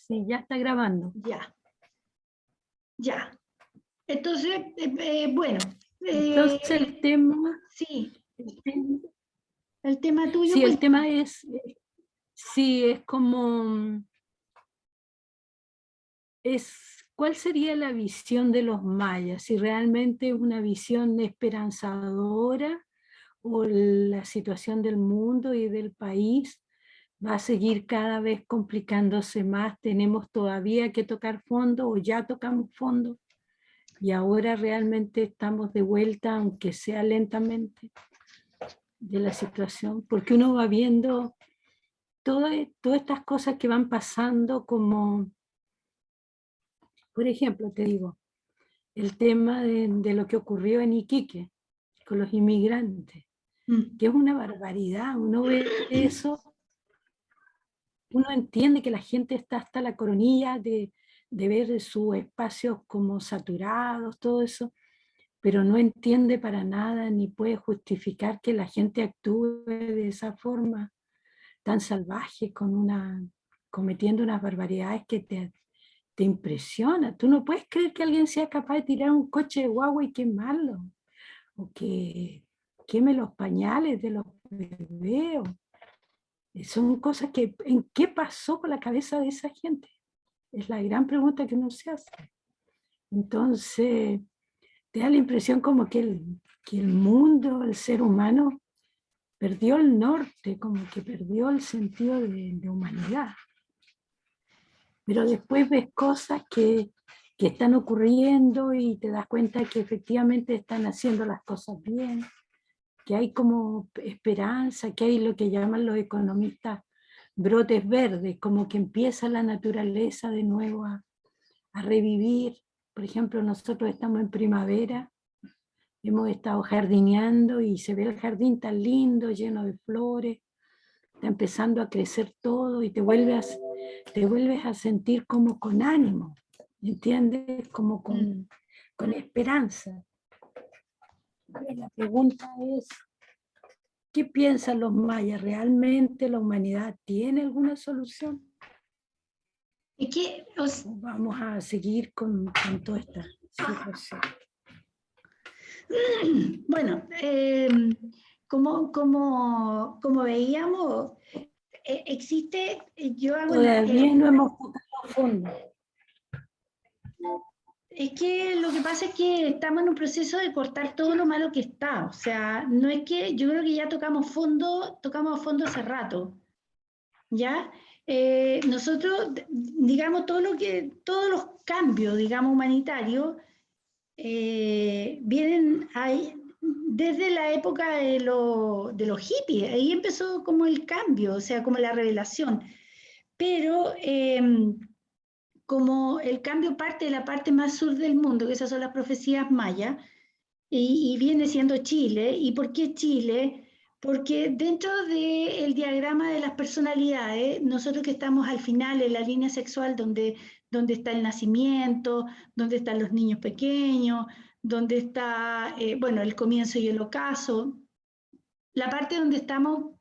Sí, ya está grabando. Ya. Ya. Entonces, bueno. Entonces el tema... Sí. El tema tuyo. Sí, el tema es... Sí, es como... ¿Cuál sería la visión de los mayas? Si realmente es una visión esperanzadora o la situación del mundo y del país va a seguir cada vez complicándose más. Tenemos todavía que tocar fondo o ya tocamos fondo y ahora realmente estamos de vuelta, aunque sea lentamente, de la situación, porque uno va viendo todas estas cosas que van pasando, como por ejemplo, te digo, el tema de lo que ocurrió en Iquique con los inmigrantes, que es una barbaridad. Uno ve eso, uno entiende que la gente está hasta la coronilla de ver sus espacios como saturados, todo eso, pero no entiende para nada ni puede justificar que la gente actúe de esa forma tan salvaje, cometiendo unas barbaridades que te impresiona. Tú no puedes creer que alguien sea capaz de tirar un coche de guagua y quemarlo, o que queme los pañales de los bebés. Son cosas que, ¿en qué pasó con la cabeza de esa gente? Es la gran pregunta que uno se hace. Entonces, te da la impresión como que el mundo, el ser humano, perdió el norte, como que perdió el sentido de humanidad. Pero después ves cosas que están ocurriendo y te das cuenta que efectivamente están haciendo las cosas bien, que hay como esperanza, que hay lo que llaman los economistas brotes verdes, como que empieza la naturaleza de nuevo a revivir. Por ejemplo, nosotros estamos en primavera, hemos estado jardineando y se ve el jardín tan lindo, lleno de flores, está empezando a crecer todo y te vuelves a sentir como con ánimo, ¿entiendes? Como con esperanza. La pregunta es, ¿qué piensan los mayas? ¿Realmente la humanidad tiene alguna solución? Es que, Vamos a seguir con toda esta situación. Bueno, como veíamos, existe, yo hago Todavía no hemos tocado fondo. Es que lo que pasa es que estamos en un proceso de cortar todo lo malo que está. O sea, no es que, yo creo que ya tocamos fondo hace rato. ¿Ya? Nosotros, digamos, todos los cambios, digamos, humanitarios, vienen ahí, desde la época de los hippies. Ahí empezó como el cambio, o sea, como la revelación. Pero como el cambio parte de la parte más sur del mundo, que esas son las profecías mayas, y viene siendo Chile. ¿Y por qué Chile? Porque dentro del diagrama de las personalidades, nosotros que estamos al final en la línea sexual donde está el nacimiento, donde están los niños pequeños, donde está, bueno, el comienzo y el ocaso, la parte donde estamos,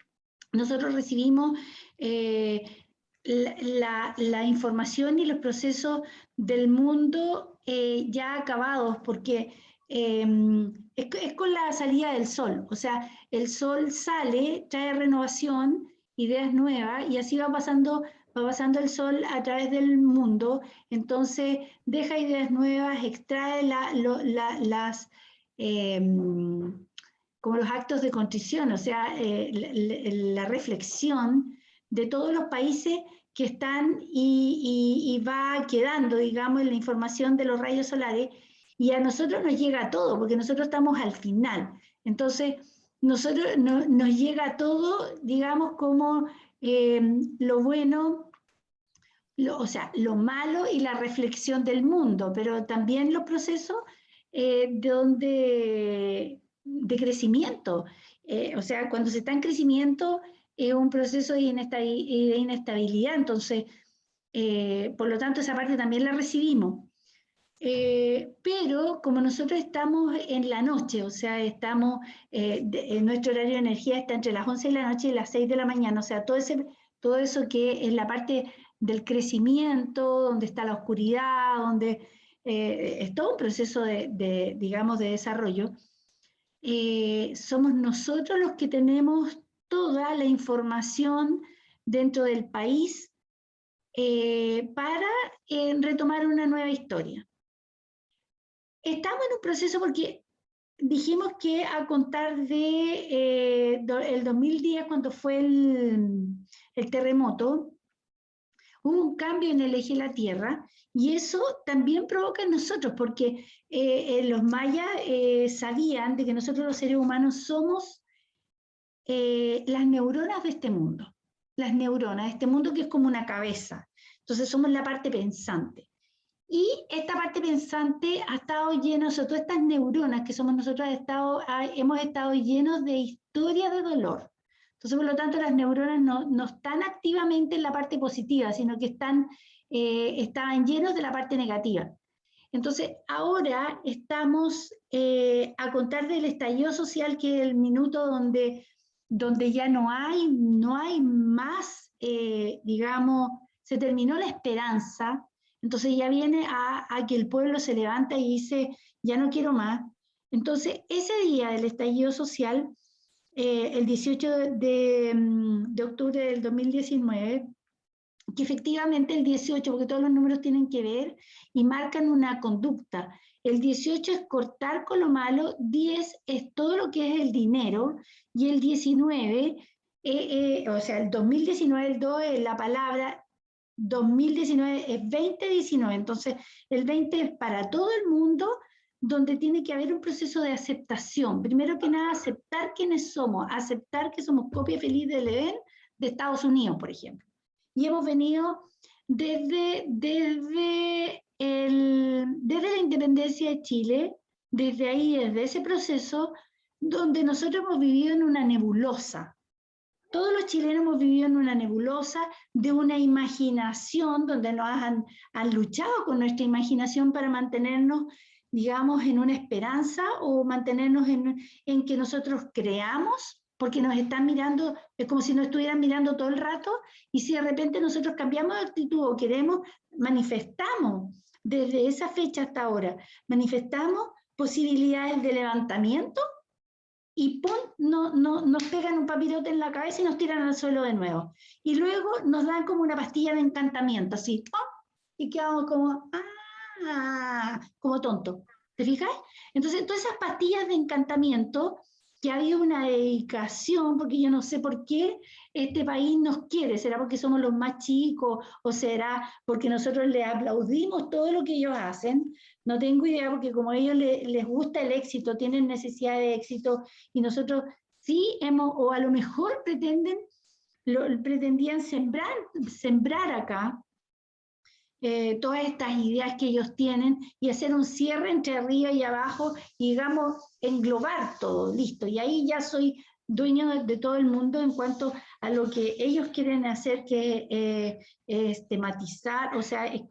nosotros recibimos la información y los procesos del mundo ya acabados, porque es con la salida del sol. O sea, el sol sale, trae renovación, ideas nuevas, y así va pasando el sol a través del mundo. Entonces deja ideas nuevas, extrae las como los actos de contrición, o sea, la reflexión de todos los países que están y va quedando, digamos, en la información de los rayos solares, y a nosotros nos llega todo, porque nosotros estamos al final. Entonces, nosotros nos llega todo, digamos, como lo bueno, o sea, lo malo y la reflexión del mundo, pero también los procesos de crecimiento. O sea, cuando se está en crecimiento es un proceso de inestabilidad, entonces, por lo tanto, esa parte también la recibimos. Pero como nosotros estamos en la noche, o sea, estamos, nuestro horario de energía está entre las 11 de la noche y las 6 de la mañana, o sea, todo eso que es la parte del crecimiento, donde está la oscuridad, donde es todo un proceso digamos, de desarrollo. Somos nosotros los que tenemos toda la información dentro del país para retomar una nueva historia. Estamos en un proceso porque dijimos que a contar de el 2010, cuando fue el terremoto, hubo un cambio en el eje de la Tierra, y eso también provoca en nosotros, porque los mayas sabían de que nosotros los seres humanos somos las neuronas de este mundo. Las neuronas de este mundo, que es como una cabeza. Entonces somos la parte pensante. Y esta parte pensante ha estado llena, sobre todo estas neuronas que somos nosotros, hemos estado llenos de historia de dolor. Entonces, por lo tanto, las neuronas no están activamente en la parte positiva, sino que estaban llenos de la parte negativa. Entonces, ahora estamos a contar del estallido social, que es el minuto donde ya no hay más, digamos, se terminó la esperanza. Entonces ya viene a que el pueblo se levanta y dice, ya no quiero más. Entonces, ese día del estallido social, el 18 de octubre del 2019, que efectivamente el 18, porque todos los números tienen que ver y marcan una conducta. El 18 es cortar con lo malo, 10 es todo lo que es el dinero, y el 19, o sea, el 2019, el 2 es la palabra, 2019 es 2019, entonces el 20 es para todo el mundo, donde tiene que haber un proceso de aceptación. Primero que nada, aceptar quiénes somos, aceptar que somos copia feliz del Edén de Estados Unidos, por ejemplo. Y hemos venido desde la independencia de Chile, desde ahí, desde ese proceso, donde nosotros hemos vivido en una nebulosa. Todos los chilenos hemos vivido en una nebulosa de una imaginación, donde nos han luchado con nuestra imaginación para mantenernos, digamos, en una esperanza, o mantenernos en que nosotros creamos, porque nos están mirando, es como si nos estuvieran mirando todo el rato, y si de repente nosotros cambiamos de actitud o queremos, manifestamos desde esa fecha hasta ahora, manifestamos posibilidades de levantamiento, y ¡pum!, nos pegan un papirote en la cabeza y nos tiran al suelo de nuevo. Y luego nos dan como una pastilla de encantamiento, así, ¡pum!, y quedamos como tontos. ¿Te fijas? Entonces, todas esas pastillas de encantamiento, que ha habido una dedicación, porque yo no sé por qué este país nos quiere, será porque somos los más chicos, o será porque nosotros les aplaudimos todo lo que ellos hacen. No tengo idea, porque como a ellos les gusta el éxito, tienen necesidad de éxito, y nosotros sí o a lo mejor pretendían sembrar acá todas estas ideas que ellos tienen, y hacer un cierre entre arriba y abajo, y digamos, englobar todo, listo. Y ahí ya soy dueño de todo el mundo en cuanto a lo que ellos quieren hacer, que es tematizar, o sea, es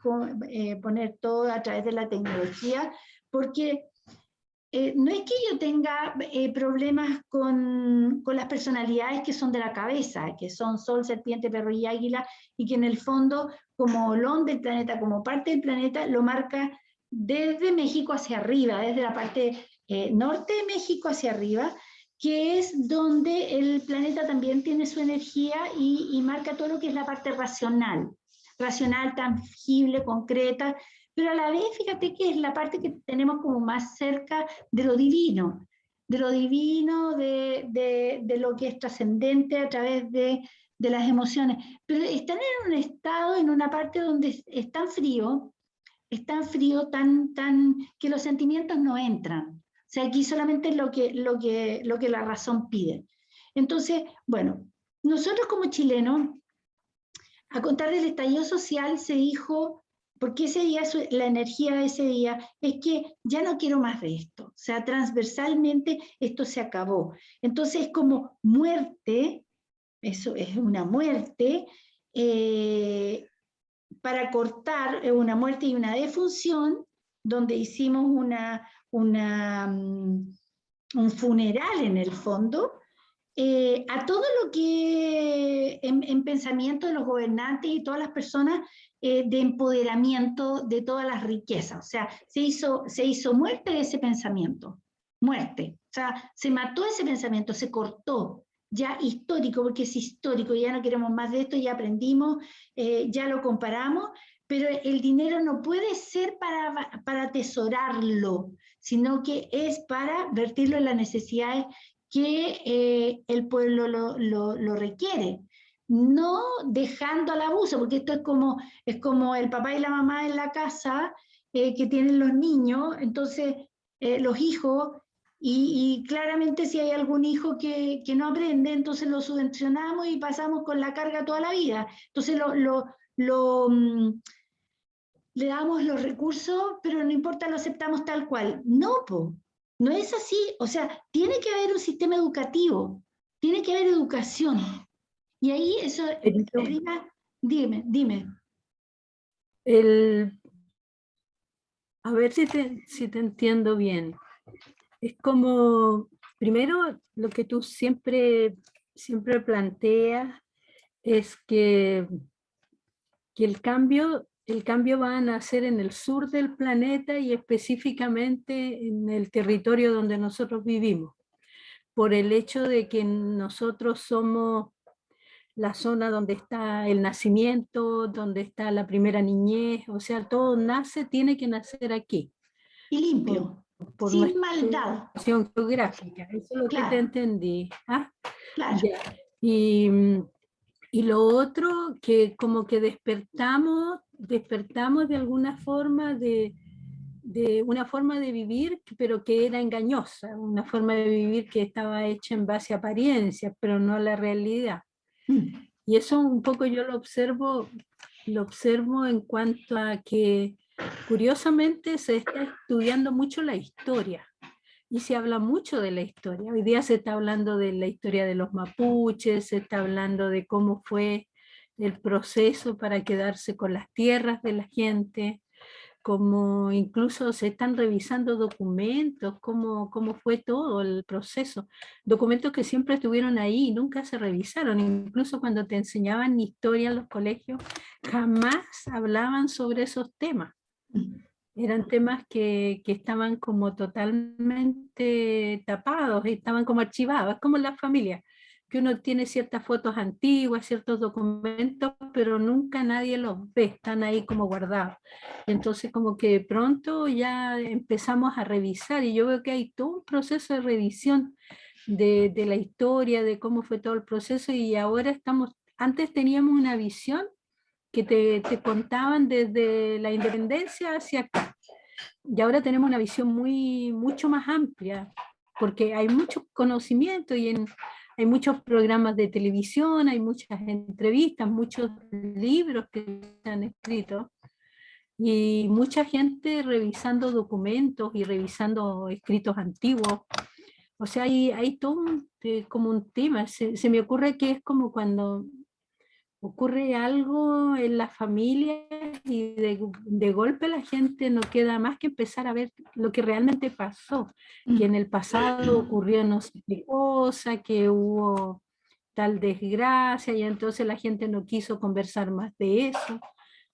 poner todo a través de la tecnología, porque no es que yo tenga problemas con las personalidades que son de la cabeza, que son Sol, Serpiente, Perro y Águila, y que en el fondo, como olón del planeta, como parte del planeta, lo marca desde México hacia arriba, desde la parte norte de México hacia arriba, que es donde el planeta también tiene su energía y marca todo lo que es la parte racional, tangible, concreta, pero a la vez, fíjate que es la parte que tenemos como más cerca de lo divino, de lo que es trascendente a través de las emociones. Pero están en un estado, en una parte donde es tan frío, que los sentimientos no entran. O sea, aquí solamente es lo que la razón pide. Entonces, bueno, nosotros como chilenos, a contar del estallido social, se dijo, porque ese día, la energía de ese día es que ya no quiero más de esto, o sea, transversalmente esto se acabó. Entonces es como muerte, eso es una muerte, para cortar, una muerte y una defunción, donde hicimos un funeral en el fondo, a todo lo que en pensamiento de los gobernantes y todas las personas de empoderamiento de todas las riquezas. O sea, se hizo muerte de ese pensamiento, muerte. O sea, se mató ese pensamiento, se cortó, ya histórico, porque es histórico, ya no queremos más de esto, ya aprendimos, ya lo comparamos, pero el dinero no puede ser para atesorarlo, sino que es para vertirlo en las necesidades que el pueblo lo requiere, no dejando al abuso, porque esto es como el papá y la mamá en la casa que tienen los niños, entonces los hijos, y claramente si hay algún hijo que no aprende, entonces lo subvencionamos y pasamos con la carga toda la vida. Entonces le damos los recursos, pero no importa, lo aceptamos tal cual. No, po, no es así. O sea, tiene que haber un sistema educativo, tiene que haber educación. Y ahí eso, Pero prima, dime. el, a ver si te entiendo bien. Es como, primero, lo que tú siempre planteas es que el cambio va a nacer en el sur del planeta y específicamente en el territorio donde nosotros vivimos, por el hecho de que nosotros somos la zona donde está el nacimiento, donde está la primera niñez, o sea, todo nace, tiene que nacer aquí, Y por, limpio, por sin nuestra maldad. situación geográfica, eso es lo que te Claro, entendí. ¿Ah? claro. Ya. Y, y lo otro, que como que despertamos de alguna forma de una forma de vivir, pero que era engañosa, una forma de vivir que estaba hecha en base a apariencias, pero no a la realidad. Mm. Y eso un poco yo lo observo en cuanto a que curiosamente se está estudiando mucho la historia y se habla mucho de la historia. Hoy día se está hablando de la historia de los mapuches, se está hablando de cómo fue el proceso para quedarse con las tierras de la gente, como incluso se están revisando documentos, cómo fue todo el proceso. Documentos que siempre estuvieron ahí y nunca se revisaron. Incluso cuando te enseñaban historia en los colegios, jamás hablaban sobre esos temas. Mm. Eran temas que estaban como totalmente tapados, estaban como archivados, es como en la familia, que uno tiene ciertas fotos antiguas, ciertos documentos, pero nunca nadie los ve, están ahí como guardados. Entonces como que pronto ya empezamos a revisar y yo veo que hay todo un proceso de revisión de la historia, de cómo fue todo el proceso y ahora estamos, antes teníamos una visión que te contaban desde la independencia hacia acá. Y ahora tenemos una visión mucho más amplia, porque hay mucho conocimiento y hay muchos programas de televisión, hay muchas entrevistas, muchos libros que se han escrito y mucha gente revisando documentos y revisando escritos antiguos. O sea, hay todo como un tema. Se me ocurre que es como cuando ocurre algo en las familias y de golpe la gente no queda más que empezar a ver lo que realmente pasó, que en Mm. el pasado ocurrió no sé qué cosa, que hubo tal desgracia y entonces la gente no quiso conversar más de eso,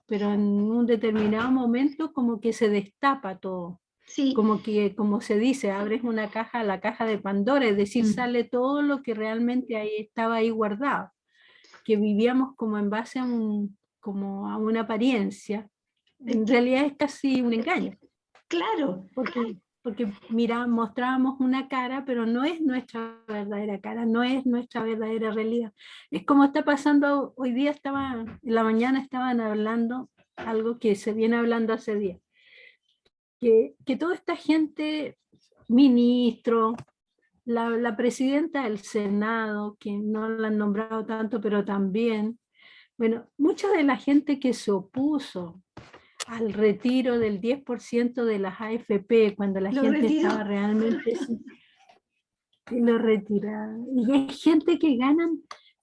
pero en un determinado momento como que se destapa todo, Sí. como que, como se dice, abres una caja, la caja de Pandora, es decir, Mm. sale todo lo que realmente ahí estaba ahí guardado, que vivíamos como en base a, como a una apariencia. Es En que, realidad es casi un engaño, claro, porque mira, mostrábamos una cara, pero no es nuestra verdadera cara, no es nuestra verdadera realidad. Es como está pasando, hoy día en la mañana estaban hablando algo que se viene hablando hace días, que toda esta gente, ministro, la presidenta del Senado, que no la han nombrado tanto, pero también, bueno, mucha de la gente que se opuso al retiro del 10% de las AFP, cuando la lo gente estaba retiro. realmente, lo retiraron. Y hay gente que gana,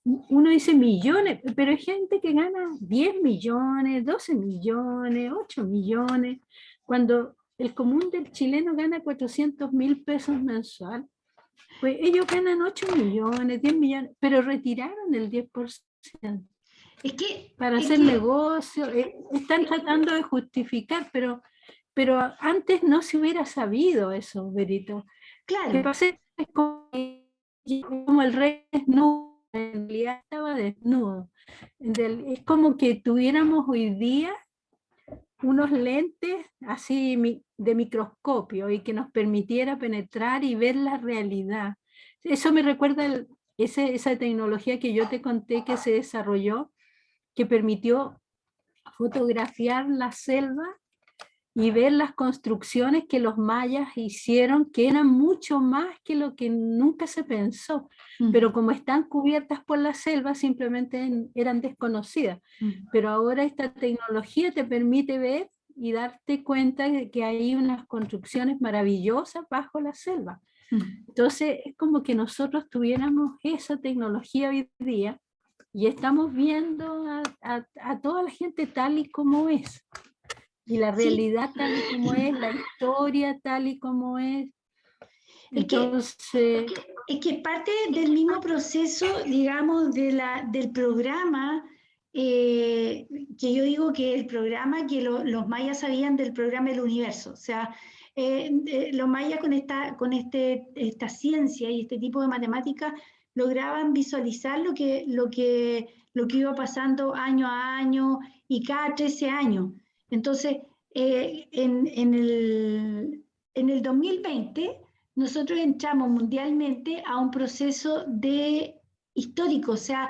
uno dice millones, pero hay gente que gana 10 millones, 12 millones, 8 millones, cuando el común del chileno gana 400.000 pesos mensual. Pues ellos ganan 8 millones, 10 millones, pero retiraron el 10% Es que, para es hacer que, negocio. Están tratando de justificar, pero antes no se hubiera sabido eso, Berito. Que claro, pasa es como el rey desnudo, en realidad estaba desnudo. Es como que tuviéramos hoy día unos lentes así de microscopio y que nos permitiera penetrar y ver la realidad. Eso me recuerda esa tecnología que yo te conté que se desarrolló, que permitió fotografiar la selva y ver las construcciones que los mayas hicieron, que eran mucho más que lo que nunca se pensó, pero como están cubiertas por la selva, simplemente eran desconocidas. Pero ahora esta tecnología te permite ver y darte cuenta de que hay unas construcciones maravillosas bajo la selva. Entonces es como que nosotros tuviéramos esa tecnología hoy día y estamos viendo a toda la gente tal y como es. Y la sí, realidad tal y como es, la historia tal y como es. es que, Entonces, es que parte del mismo proceso, digamos, del programa, que yo digo que el programa que los mayas sabían del programa del universo. O sea, los mayas esta ciencia y este tipo de matemáticas lograban visualizar lo que iba pasando año a año y cada 13 años. Entonces, en el 2020 nosotros entramos mundialmente a un proceso de histórico, o sea,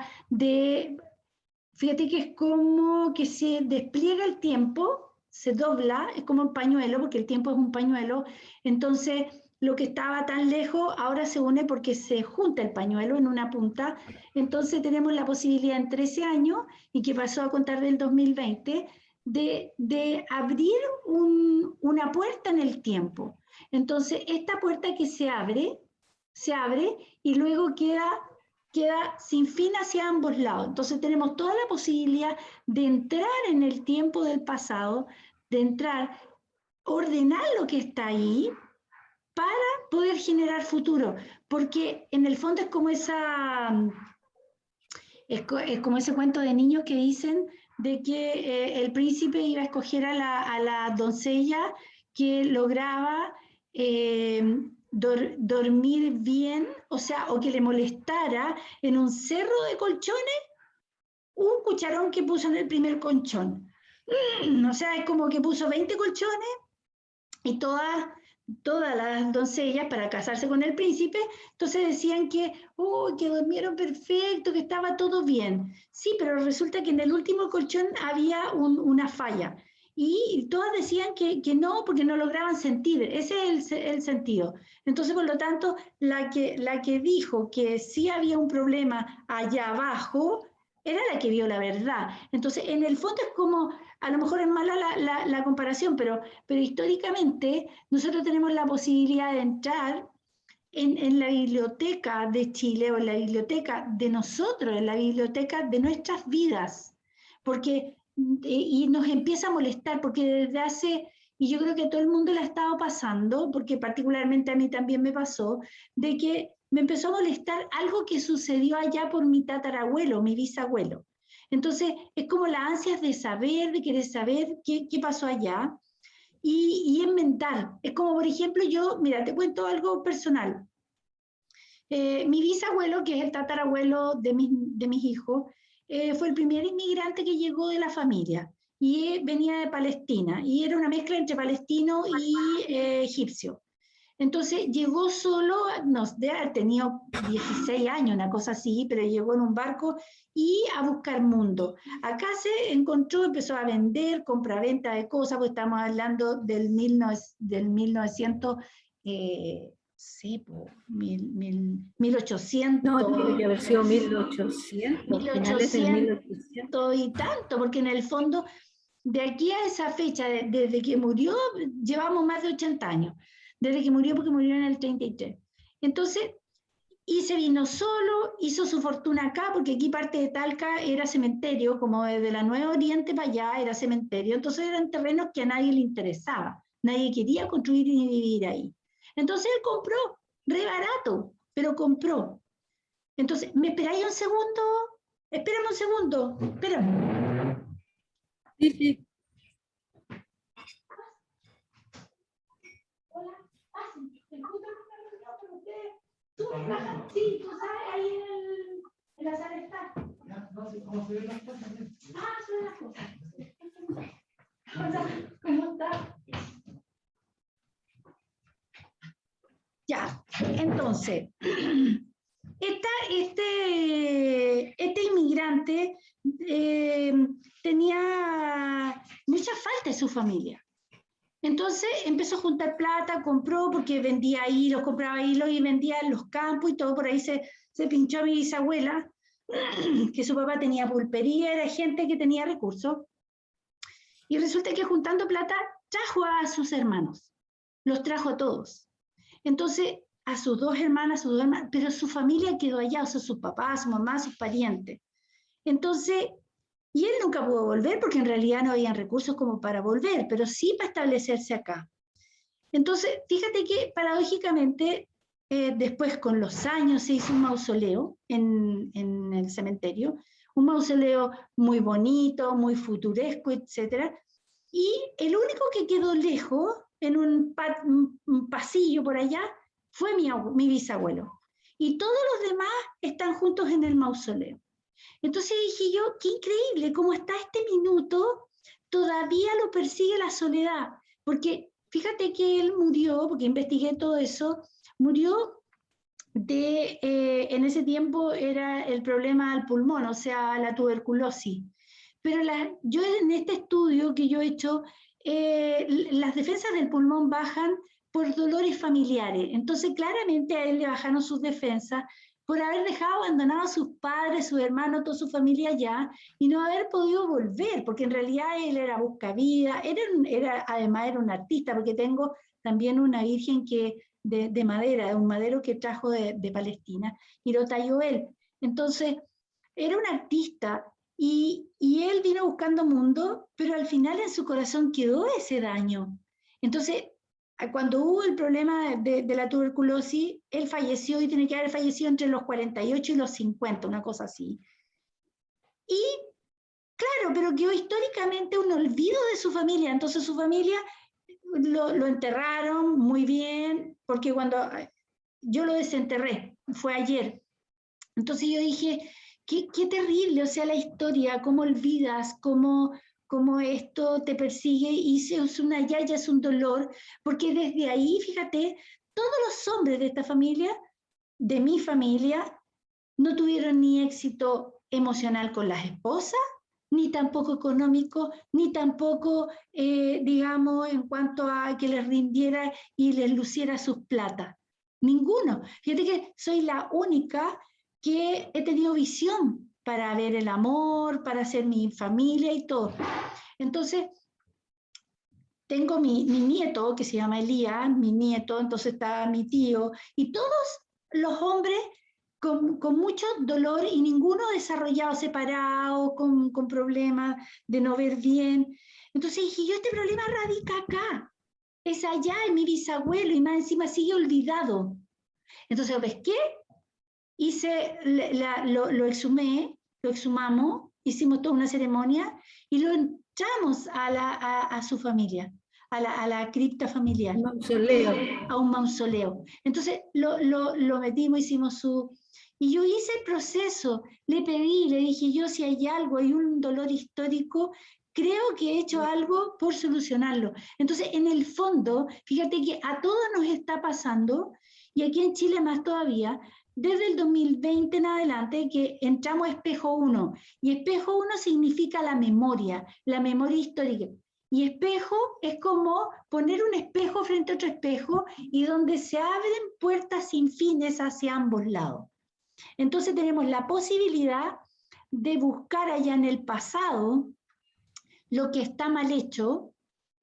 fíjate que es como que se despliega el tiempo, se dobla, es como un pañuelo, porque el tiempo es un pañuelo, entonces lo que estaba tan lejos ahora se une porque se junta el pañuelo en una punta, entonces tenemos la posibilidad en 13 años, y que pasó a contar del 2020, de abrir una puerta en el tiempo. Entonces, esta puerta que se abre y luego queda sin fin hacia ambos lados. Entonces tenemos toda la posibilidad de entrar en el tiempo del pasado, de entrar, ordenar lo que está ahí para poder generar futuro, porque en el fondo es como ese cuento de niños que dicen de que el príncipe iba a escoger a la doncella que lograba dormir bien, o sea, o que le molestara en un cerro de colchones un cucharón que puso en el primer colchón. O sea, es como que puso 20 colchones y todas las doncellas para casarse con el príncipe, entonces decían que durmieron perfecto, que estaba todo bien. Sí, pero resulta que en el último colchón había una falla. Y todas decían que no, porque no lograban sentir. Ese es el sentido. Entonces, por lo tanto, la que dijo que sí había un problema allá abajo era la que vio la verdad. Entonces, en el fondo es como, a lo mejor es mala la comparación, pero históricamente nosotros tenemos la posibilidad de entrar en la biblioteca de Chile, o en la biblioteca de nosotros, en la biblioteca de nuestras vidas, porque y nos empieza a molestar, porque desde hace, y yo creo que a todo el mundo le ha estado pasando, porque particularmente a mí también me pasó, de que me empezó a molestar algo que sucedió allá por mi tatarabuelo, mi bisabuelo. Entonces, es como las ansias de saber, de querer saber qué pasó allá, y inventar. Es como, por ejemplo, yo, mira, te cuento algo personal. Mi bisabuelo, que es el tatarabuelo de mis hijos, fue el primer inmigrante que llegó de la familia, y venía de Palestina, y era una mezcla entre palestino y egipcio. Entonces llegó solo, no, de haber tenido 16 años, una cosa así, pero llegó en un barco y a buscar mundo. Acá se encontró, empezó a vender, compra-venta de cosas, porque estamos hablando del 1900, sí, pues, 1800, no, tiene que haber sido 1800, finales del 1800. y tanto, porque en el fondo, de aquí a esa fecha, desde que murió, llevamos más de 80 años. Desde que murió, porque murió en el 33. Entonces, y se vino solo, hizo su fortuna acá, porque aquí parte de Talca era cementerio, como desde la Nueva Oriente para allá era cementerio. Entonces eran terrenos que a nadie le interesaba. Nadie quería construir ni vivir ahí. Entonces él compró re barato. pero compró. Entonces, ¿me esperáis un segundo? Espérame un segundo, espérame. Sí, sí. Hola, pasen, te encuentro en una reunión con ustedes. Tú bajas, sí, tú sabes, ahí en la sala está. No sé cómo se ven las cosas. Ah, son las cosas. Hola, ¿cómo estás? Ya, entonces, este inmigrante tenía mucha falta de su familia. Entonces empezó a juntar plata, compró porque vendía hilos, compraba hilos y vendía en los campos y todo. Por ahí se pinchó a mi bisabuela, que su papá tenía pulpería, era gente que tenía recursos. Y resulta que juntando plata trajo a sus hermanos, los trajo a todos. Entonces, a sus dos hermanas, pero su familia quedó allá, o sea, sus papás, su mamá, sus parientes. Entonces, y él nunca pudo volver porque en realidad no habían recursos como para volver, pero sí para establecerse acá. Entonces, fíjate que paradójicamente, después con los años se hizo un mausoleo en el cementerio, un mausoleo muy bonito, muy futuresco, etc. Y el único que quedó lejos, en un pasillo por allá, fue mi bisabuelo. Y todos los demás están juntos en el mausoleo. Entonces dije yo, qué increíble, cómo hasta este minuto todavía lo persigue la soledad. Porque fíjate que él murió, porque investigué todo eso, murió en ese tiempo era el problema del pulmón, o sea, la tuberculosis. Pero yo en este estudio que yo he hecho, las defensas del pulmón bajan por dolores familiares. Entonces, claramente a él le bajaron sus defensas por haber dejado abandonado a sus padres, sus hermanos, toda su familia allá, y no haber podido volver, porque en realidad él era buscavida, además era un artista, porque tengo también una virgen de madera, un madero que trajo de Palestina, y lo talló él. Entonces, era un artista, y él vino buscando mundo, pero al final en su corazón quedó ese daño. Entonces, cuando hubo el problema de la tuberculosis, él falleció y tiene que haber fallecido entre los 48 y los 50, una cosa así. Y claro, pero quedó históricamente un olvido de su familia. Entonces su familia lo enterraron muy bien, porque cuando yo lo desenterré, fue ayer. Entonces yo dije, qué terrible, o sea, la historia, cómo olvidas, cómo esto te persigue y es una yaya, es un dolor, porque desde ahí, fíjate, todos los hombres de esta familia, de mi familia, no tuvieron ni éxito emocional con las esposas, ni tampoco económico, ni tampoco, digamos, en cuanto a que les rindiera y les luciera sus plata. Ninguno. Fíjate que soy la única que he tenido visión para ver el amor, para hacer mi familia y todo. Entonces, tengo mi nieto, que se llama Elías, mi nieto, entonces está mi tío, y todos los hombres con mucho dolor y ninguno desarrollado, separado, con problemas de no ver bien. Entonces dije, yo este problema radica acá, es allá en mi bisabuelo y más encima sigue olvidado. Entonces, ¿ves qué? Lo exhumé, lo exhumamos, hicimos toda una ceremonia y lo entramos a su familia, a la cripta familiar. Mausoleo. A un mausoleo. Entonces lo metimos, hicimos su... Y yo hice el proceso, le pedí, le dije yo si hay algo, hay un dolor histórico, creo que he hecho algo por solucionarlo. Entonces, en el fondo, fíjate que a todos nos está pasando, y aquí en Chile más todavía, desde el 2020 en adelante que entramos a espejo 1, y espejo 1 significa la memoria histórica. Y espejo es como poner un espejo frente a otro espejo y donde se abren puertas sin fines hacia ambos lados. Entonces tenemos la posibilidad de buscar allá en el pasado lo que está mal hecho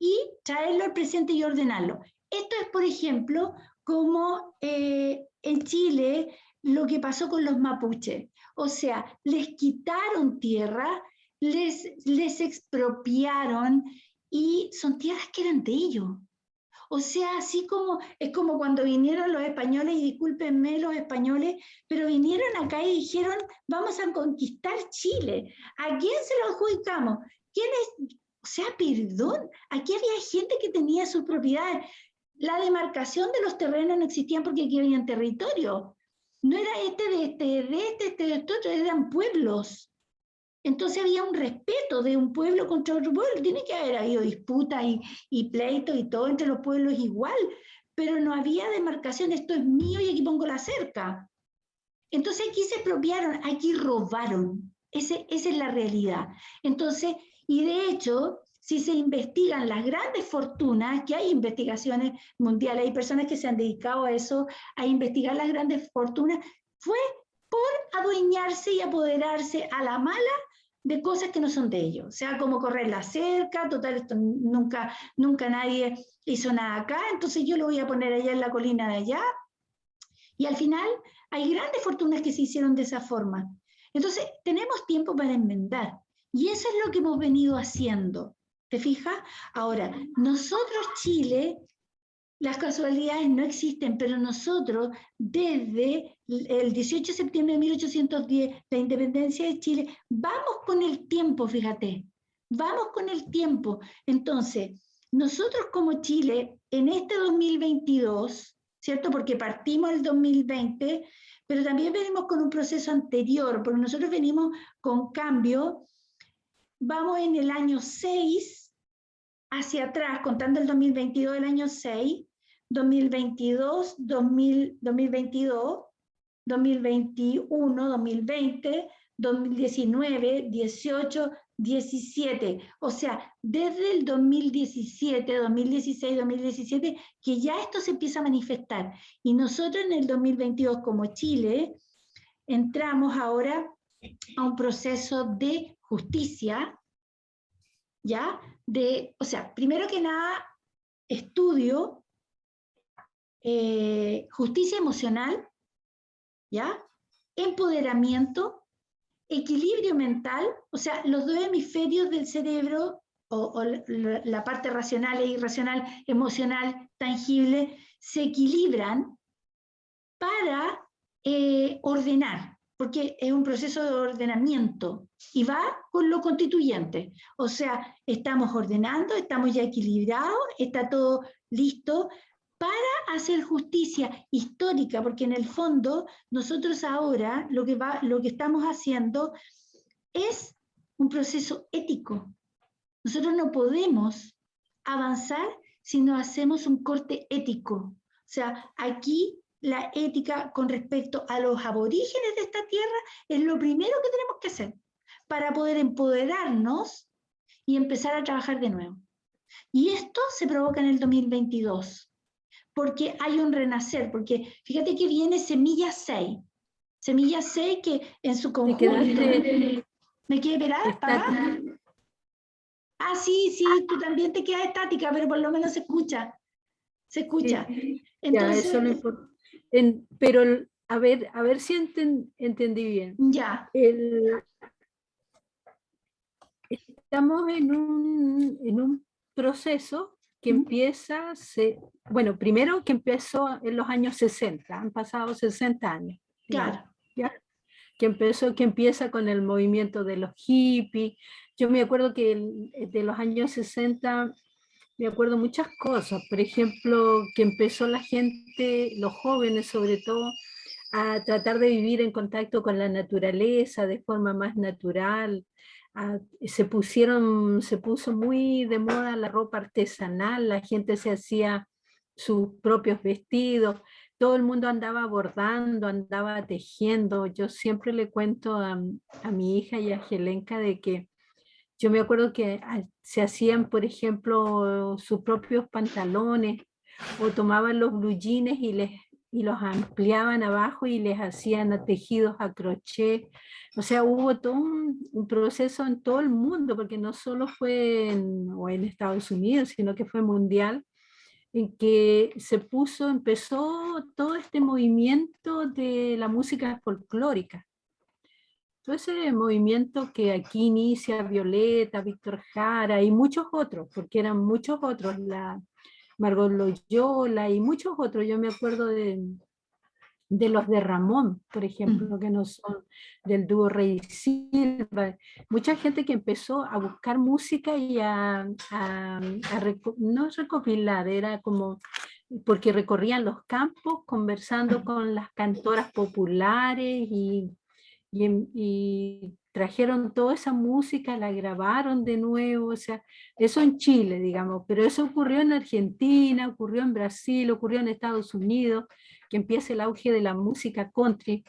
y traerlo al presente y ordenarlo. Esto es, por ejemplo, como en Chile lo que pasó con los mapuches. O sea, les quitaron tierra, les expropiaron y son tierras que eran de ellos. O sea, así como, es como cuando vinieron los españoles, y discúlpenme los españoles, pero vinieron acá y dijeron, vamos a conquistar Chile. ¿A quién se lo adjudicamos? ¿Quién es? O sea, perdón, aquí había gente que tenía sus propiedades. La demarcación de los terrenos no existía porque aquí habían territorio. No era de otro, eran pueblos. Entonces había un respeto de un pueblo contra otro pueblo. Tiene que haber habido disputas y pleitos y todo entre los pueblos igual, pero no había demarcación, esto es mío y aquí pongo la cerca. Entonces aquí se expropiaron, aquí robaron. Esa es la realidad. Entonces, y de hecho, si se investigan las grandes fortunas, que hay investigaciones mundiales, hay personas que se han dedicado a eso, a investigar las grandes fortunas, fue por adueñarse y apoderarse a la mala de cosas que no son de ellos. O sea, como correr la cerca, total, esto nunca nadie hizo nada acá, entonces yo lo voy a poner allá en la colina de allá. Y al final hay grandes fortunas que se hicieron de esa forma. Entonces, tenemos tiempo para enmendar. Y eso es lo que hemos venido haciendo. ¿Te fijas? Ahora, nosotros, Chile, las casualidades no existen, pero nosotros, desde el 18 de septiembre de 1810, la independencia de Chile, vamos con el tiempo, fíjate, vamos con el tiempo. Entonces, nosotros como Chile, en este 2022, ¿cierto? Porque partimos el 2020, pero también venimos con un proceso anterior, porque nosotros venimos con cambio, vamos en el año 6, hacia atrás, contando el 2022, el año 6, 2022, 2022, 2021, 2020, 2019, 18, 17. O sea, desde el 2017, 2016, 2017, que ya esto se empieza a manifestar. Y nosotros en el 2022, como Chile, entramos ahora a un proceso de justicia, ¿ya? O sea, primero que nada, estudio justicia emocional, ¿ya? Empoderamiento, equilibrio mental, o sea, los dos hemisferios del cerebro, o la parte racional e irracional, emocional, tangible, se equilibran para ordenar, porque es un proceso de ordenamiento y va con lo constituyente. O sea, estamos ordenando, estamos ya equilibrados, está todo listo para hacer justicia histórica, porque en el fondo nosotros ahora lo que estamos haciendo es un proceso ético. Nosotros no podemos avanzar si no hacemos un corte ético. O sea, aquí la ética con respecto a los aborígenes de esta tierra es lo primero que tenemos que hacer para poder empoderarnos y empezar a trabajar de nuevo. Y esto se provoca en el 2022, porque hay un renacer, porque fíjate que viene Semilla 6. Semilla 6 que en su conjunto... ¿Me quiere esperar? Ah, sí, tú también te quedas estática, pero por lo menos se escucha. Se escucha. Entonces, ya, eso no importa. Pero a ver si entendí bien. Ya. Estamos en un proceso que empieza, bueno, primero que empezó en los años 60, han pasado 60 años. Claro. ¿Ya? Que empieza con el movimiento de los hippies. Yo me acuerdo que de los años 60, me acuerdo muchas cosas. Por ejemplo, que empezó la gente, los jóvenes sobre todo, a tratar de vivir en contacto con la naturaleza de forma más natural. Se puso muy de moda la ropa artesanal, la gente se hacía sus propios vestidos, todo el mundo andaba bordando, andaba tejiendo. Yo siempre le cuento a mi hija y a Jelenka de que yo me acuerdo que se hacían, por ejemplo, sus propios pantalones, o tomaban los blue jeans y los ampliaban abajo y les hacían tejidos a crochet. O sea, hubo todo un proceso en todo el mundo, porque no solo fue en Estados Unidos, sino que fue mundial, en que empezó todo este movimiento de la música folclórica. Todo ese movimiento que aquí inicia Violeta, Víctor Jara y muchos otros, porque eran muchos otros. Margot Loyola y muchos otros. Yo me acuerdo de los de Ramón, por ejemplo, que no son del dúo Rey y Silva. Mucha gente que empezó a buscar música y no recopilar, era como, porque recorrían los campos conversando con las cantoras populares y trajeron toda esa música, la grabaron de nuevo, o sea, eso en Chile, digamos, pero eso ocurrió en Argentina, ocurrió en Brasil, ocurrió en Estados Unidos, que empieza el auge de la música country,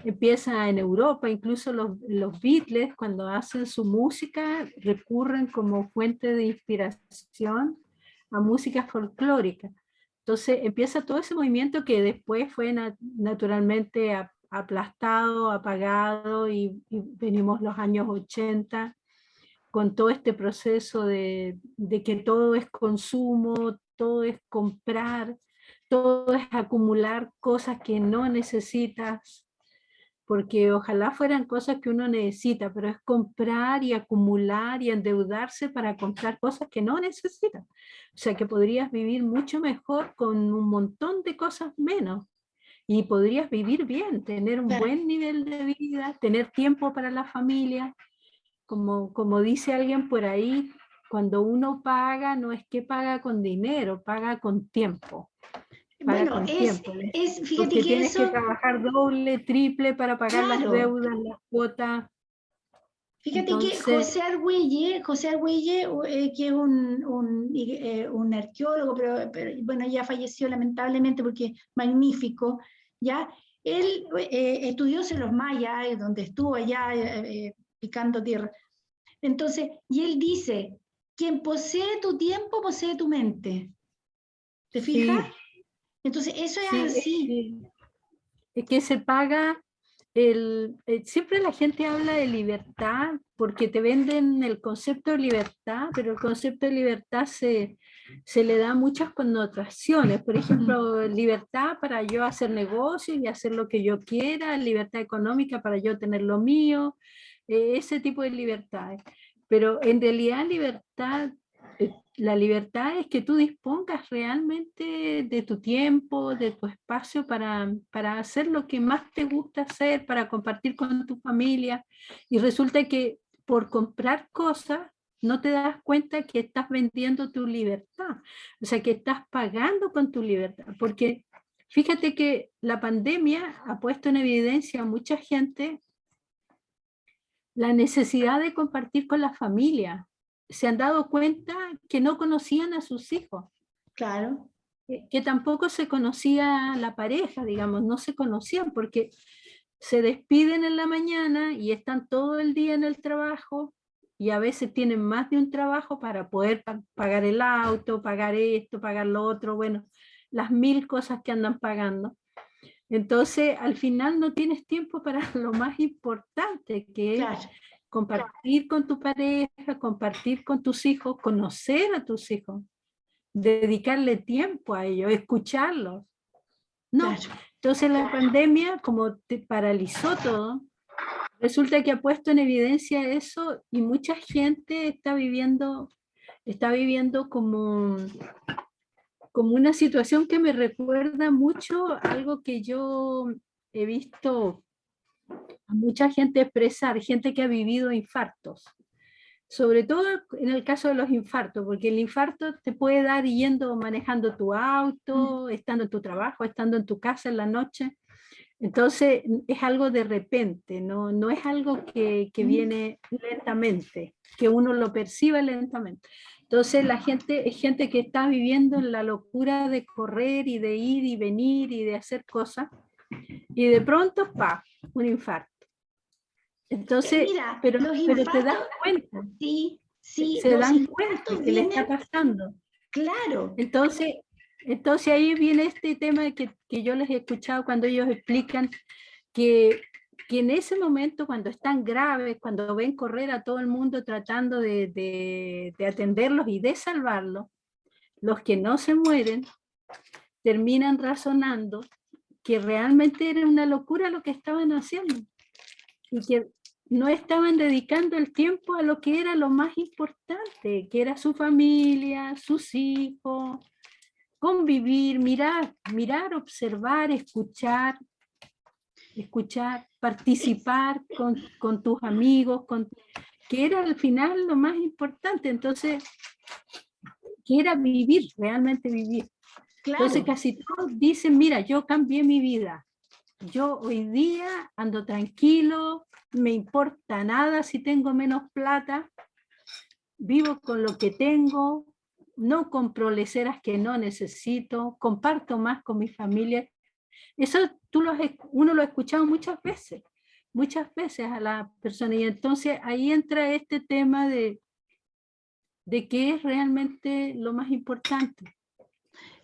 empieza en Europa, incluso los Beatles cuando hacen su música recurren como fuente de inspiración a música folclórica. Entonces empieza todo ese movimiento que después fue naturalmente aplastado, apagado y venimos los años 80 con todo este proceso de que todo es consumo, todo es comprar, todo es acumular cosas que no necesitas, porque ojalá fueran cosas que uno necesita, pero es comprar y acumular y endeudarse para comprar cosas que no necesitas. O sea que podrías vivir mucho mejor con un montón de cosas menos y podrías vivir bien, tener un Claro. buen nivel de vida, tener tiempo para la familia. Como dice alguien por ahí, cuando uno paga, no es que paga con dinero, paga con tiempo. Paga Bueno, con tiempo, fíjate porque que tienes que eso, trabajar doble, triple para pagar las claro, deudas, las cuotas. fíjate que Entonces, José Argüelle, que es un arqueólogo, pero, bueno, ya falleció lamentablemente porque magnífico, ¿ya? Él estudió en los mayas, donde estuvo allá picando tierra. Entonces, y él dice, quien posee tu tiempo, posee tu mente. ¿Te fijas? sí, Entonces, eso es sí, así. es que se paga siempre la gente habla de libertad porque te venden el concepto de libertad, pero el concepto de libertad se le da muchas connotaciones. Por ejemplo, libertad para yo hacer negocios y hacer lo que yo quiera, libertad económica para yo tener lo mío, ese tipo de libertades. Pero en realidad la libertad es que tú dispongas realmente de tu tiempo, de tu espacio para hacer lo que más te gusta hacer, para compartir con tu familia. Y resulta que por comprar cosas no te das cuenta que estás vendiendo tu libertad, o sea, que estás pagando con tu libertad, porque fíjate que la pandemia ha puesto en evidencia a mucha gente la necesidad de compartir con la familia. Se han dado cuenta que no conocían a sus hijos, Claro. que tampoco se conocía la pareja, digamos, no se conocían porque se despiden en la mañana y están todo el día en el trabajo y a veces tienen más de un trabajo para poder pagar el auto, pagar esto, pagar lo otro, bueno, las mil cosas que andan pagando. Entonces, al final no tienes tiempo para lo más importante, que es Claro. compartir con tu pareja, compartir con tus hijos, conocer a tus hijos, dedicarle tiempo a ellos, escucharlos. No. Claro. Entonces la pandemia, como te paralizó todo, resulta que ha puesto en evidencia eso y mucha gente está viviendo como una situación que me recuerda mucho a algo que yo he visto a mucha gente expresar, gente que ha vivido infartos. Sobre todo en el caso de los infartos, porque el infarto te puede dar yendo manejando tu auto, estando en tu trabajo, estando en tu casa en la noche. Entonces es algo de repente, no es algo que viene lentamente, que uno lo perciba lentamente. Entonces la gente es gente que está viviendo en la locura de correr y de ir y venir y de hacer cosas, y de pronto, ¡pa!, un infarto. Entonces, Mira, los pero te das infartos, cuenta, sí, sí, se los dan cuenta infartos que le vienen, está pasando. claro, Entonces, entonces ahí viene este tema que yo les he escuchado cuando ellos explican que en ese momento, cuando están graves, cuando ven correr a todo el mundo tratando de atenderlos y de salvarlos, los que no se mueren terminan razonando que realmente era una locura lo que estaban haciendo y que no estaban dedicando el tiempo a lo que era lo más importante, que era su familia, sus hijos, convivir, mirar, observar, escuchar, participar con tus amigos, que era al final lo más importante. Entonces, que era vivir, realmente vivir. Claro. Entonces casi todos dicen, mira, yo cambié mi vida. Yo hoy día ando tranquilo, me importa nada si tengo menos plata, vivo con lo que tengo, no compro leceras que no necesito, comparto más con mi familia. Eso uno lo ha escuchado muchas veces a la persona, y entonces ahí entra este tema de qué es realmente lo más importante.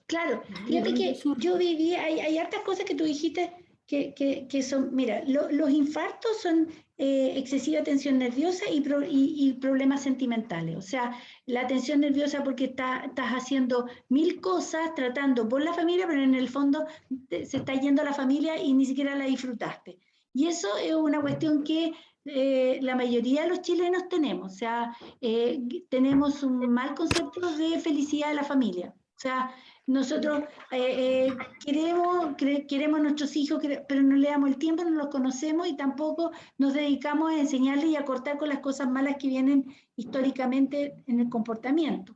Claro, fíjate que yo viví, hay hartas cosas que tú dijiste que son, mira, los infartos son excesiva tensión nerviosa y problemas sentimentales. O sea, la tensión nerviosa porque estás haciendo 1000 cosas, tratando por la familia, pero en el fondo se está yendo a la familia y ni siquiera la disfrutaste. Y eso es una cuestión que la mayoría de los chilenos tenemos. O sea, tenemos un mal concepto de felicidad de la familia. O sea, nosotros queremos a nuestros hijos, pero no le damos el tiempo, no los conocemos y tampoco nos dedicamos a enseñarles y a cortar con las cosas malas que vienen históricamente en el comportamiento.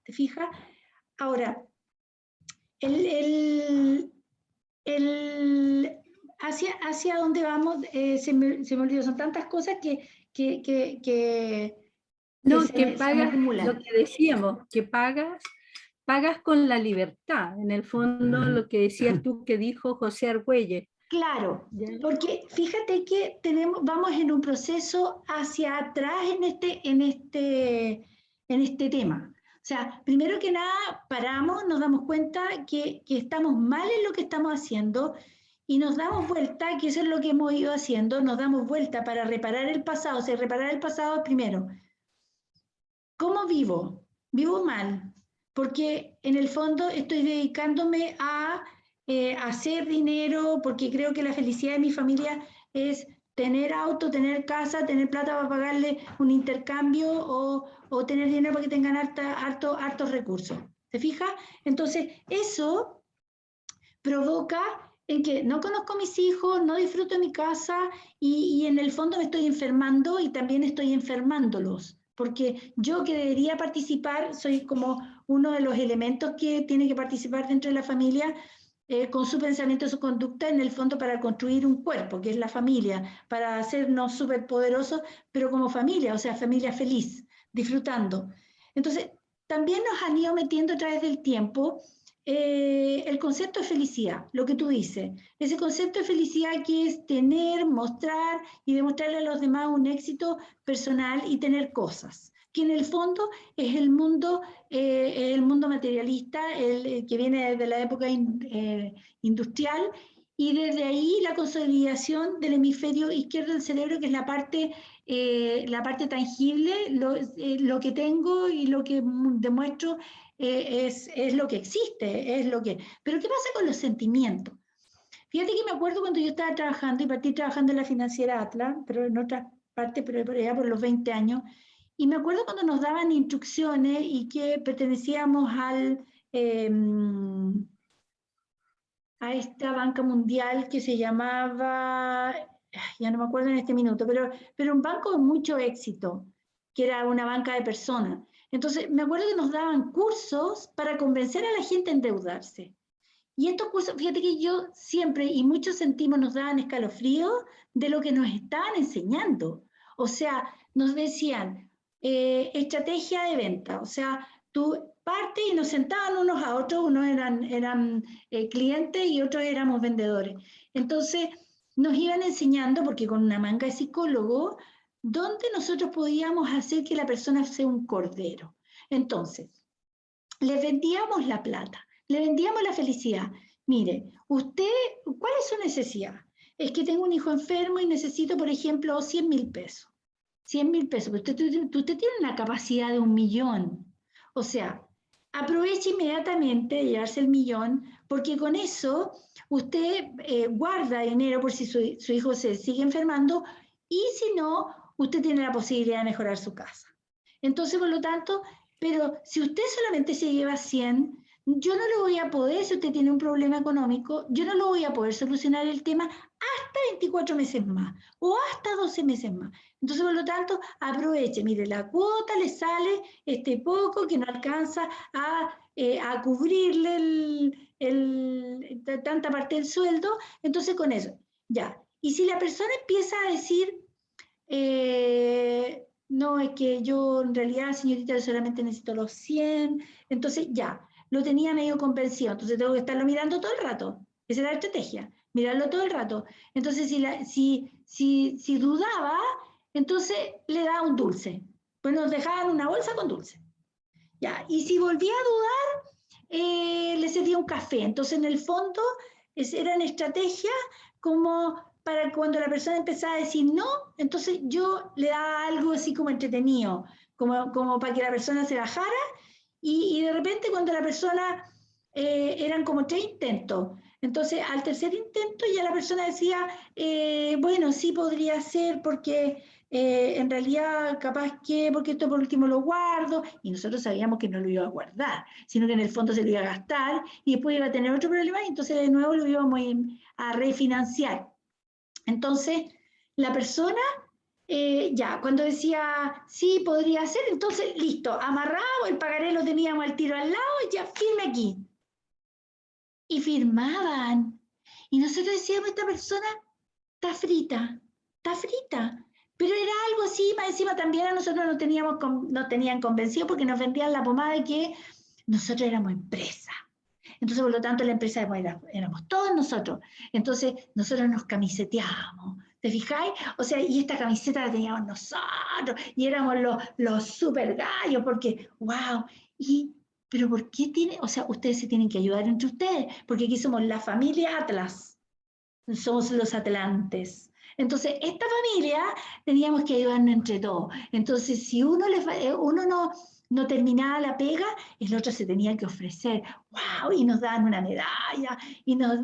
¿Te fijas? Ahora, hacia dónde vamos, se me olvidó, son tantas cosas que no, se que me pagas, acumulan. lo que decíamos, que pagas con la libertad, en el fondo lo que decías tú que dijo José Argüelles. Claro, ¿Ya? porque fíjate que vamos en un proceso hacia atrás en este tema. O sea, primero que nada, paramos, nos damos cuenta que estamos mal en lo que estamos haciendo y nos damos vuelta, que eso es lo que hemos ido haciendo, nos damos vuelta para reparar el pasado. O sea, reparar el pasado primero. ¿Cómo vivo? Vivo mal, porque en el fondo estoy dedicándome a hacer dinero, porque creo que la felicidad de mi familia es tener auto, tener casa, tener plata para pagarle un intercambio o tener dinero para que tengan hartos recursos. ¿Te fijas? Entonces, eso provoca en que no conozco a mis hijos, no disfruto de mi casa y en el fondo me estoy enfermando y también estoy enfermándolos. Porque yo que debería participar, soy como uno de los elementos que tiene que participar dentro de la familia con su pensamiento, su conducta, en el fondo para construir un cuerpo, que es la familia, para hacernos súper poderosos, pero como familia, o sea, familia feliz, disfrutando. Entonces, también nos han ido metiendo a través del tiempo el concepto de felicidad, lo que tú dices, ese concepto de felicidad que es tener, mostrar y demostrarle a los demás un éxito personal y tener cosas, que en el fondo es el mundo materialista, el que viene desde la época industrial, y desde ahí la consolidación del hemisferio izquierdo del cerebro, que es la parte tangible, lo que tengo y lo que demuestro es lo que existe, es lo que... Pero ¿qué pasa con los sentimientos? Fíjate que me acuerdo cuando yo estaba trabajando y partí trabajando en la financiera Atlas, pero en otras partes, pero por allá por los 20 años, y me acuerdo cuando nos daban instrucciones y que pertenecíamos a esta banca mundial que se llamaba, ya no me acuerdo en este minuto, pero un banco de mucho éxito, que era una banca de personas. Entonces, me acuerdo que nos daban cursos para convencer a la gente a endeudarse. Y estos cursos, fíjate que yo siempre, y muchos sentimos, nos daban escalofríos de lo que nos estaban enseñando. O sea, nos decían, estrategia de venta. O sea, tú partes y nos sentaban unos a otros, unos eran clientes y otros éramos vendedores. Entonces, nos iban enseñando, porque con una manga de psicólogo, dónde nosotros podíamos hacer que la persona sea un cordero. Entonces, les vendíamos la plata, le vendíamos la felicidad. Mire, usted, ¿cuál es su necesidad? Es que tengo un hijo enfermo y necesito, por ejemplo, 100.000 pesos. 100.000 pesos, usted tiene una capacidad de 1.000.000. O sea, aproveche inmediatamente de llevarse el 1.000.000, porque con eso usted guarda dinero por si su hijo se sigue enfermando, y si no, usted tiene la posibilidad de mejorar su casa. Entonces, por lo tanto, pero si usted solamente se lleva 100, yo no lo voy a poder, si usted tiene un problema económico, yo no lo voy a poder solucionar el tema hasta 24 meses más o hasta 12 meses más. Entonces, por lo tanto, aproveche, mire, la cuota le sale poco que no alcanza a cubrirle tanta parte del sueldo, entonces con eso, ya. Y si la persona empieza a decir, no, es que yo en realidad, señorita, solamente necesito los 100, entonces ya, lo tenía medio convencido, entonces tengo que estarlo mirando todo el rato. Esa es la estrategia, mirarlo todo el rato. Entonces, si dudaba, entonces le daba un dulce. Pues nos dejaban una bolsa con dulce. Ya, y si volvía a dudar, le servía un café. Entonces, en el fondo, eran estrategias como para cuando la persona empezaba a decir no, entonces yo le daba algo así como entretenido, como para que la persona se bajara, y de repente cuando la persona, eran como 3 intentos, entonces al tercer intento ya la persona decía, bueno, sí podría ser porque en realidad capaz que, porque esto por último lo guardo, y nosotros sabíamos que no lo iba a guardar, sino que en el fondo se lo iba a gastar y después iba a tener otro problema y entonces de nuevo lo íbamos a refinanciar. Entonces la persona, ya, cuando decía, sí, podría ser, entonces, listo, amarrado, el pagaré lo teníamos al tiro al lado, y ya, firme aquí. Y firmaban. Y nosotros decíamos, esta persona está frita, está frita. Pero era algo así, más encima también a nosotros nos tenían convencido porque nos vendían la pomada de que nosotros éramos empresa. Entonces, por lo tanto, la empresa éramos todos nosotros. Entonces, nosotros nos camiseteábamos. ¿Te fijáis? O sea, y esta camiseta la teníamos nosotros, y éramos los super gallos, porque, wow, pero ¿por qué tiene? O sea, ustedes se tienen que ayudar entre ustedes, porque aquí somos la familia Atlas, somos los atlantes. Entonces, esta familia teníamos que ayudarnos entre todos. Entonces, si uno no terminaba la pega, el otro se tenía que ofrecer, wow, y nos daban una medalla, y nos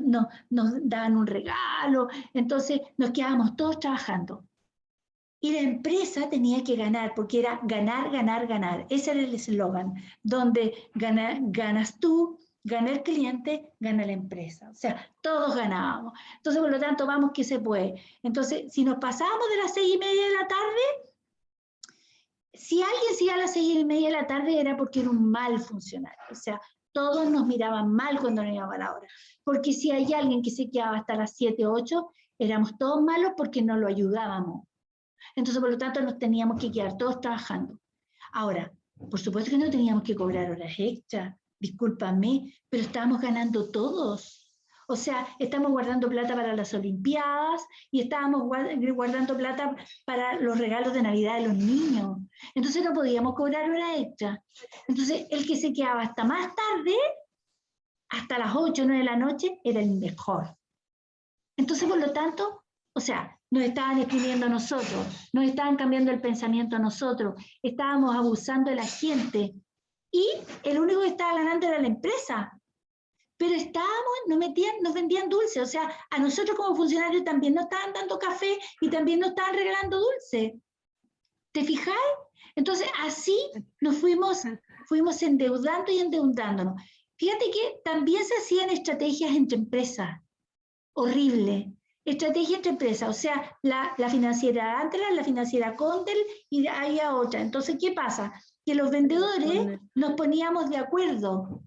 daban un regalo. Entonces, nos quedábamos todos trabajando. Y la empresa tenía que ganar, porque era ganar, ganar, ganar. Ese era el eslogan, donde ganas tú, gana el cliente, gana la empresa. O sea, todos ganábamos. Entonces, por lo tanto, vamos que se puede. Entonces, si nos pasábamos de las 6:30 de la tarde, si alguien se iba a las 6:30 de la tarde era porque era un mal funcionario. O sea, todos nos miraban mal cuando no íbamos a la hora. Porque si hay alguien que se quedaba hasta las 7, 8, éramos todos malos porque no lo ayudábamos. Entonces, por lo tanto, nos teníamos que quedar todos trabajando. Ahora, por supuesto que no teníamos que cobrar horas extras, discúlpame, pero estábamos ganando todos. O sea, estamos guardando plata para las Olimpiadas y estábamos guardando plata para los regalos de Navidad de los niños. Entonces no podíamos cobrar horas extras. Entonces, el que se quedaba hasta más tarde, hasta las 8 o 9 de la noche, era el mejor. Entonces, por lo tanto, o sea, nos estaban exprimiendo a nosotros, nos estaban cambiando el pensamiento a nosotros, estábamos abusando de la gente y el único que estaba ganando era la empresa. Pero nos vendían dulce, o sea, a nosotros como funcionarios también nos estaban dando café y también nos estaban regalando dulce. ¿Te fijáis? Entonces, así nos fuimos endeudando y endeudándonos. Fíjate que también se hacían estrategias entre empresas. Horrible. Estrategia entre empresas, o sea, la financiera Antler, la financiera Condel y había otra. Entonces, ¿qué pasa? Que los vendedores nos poníamos de acuerdo.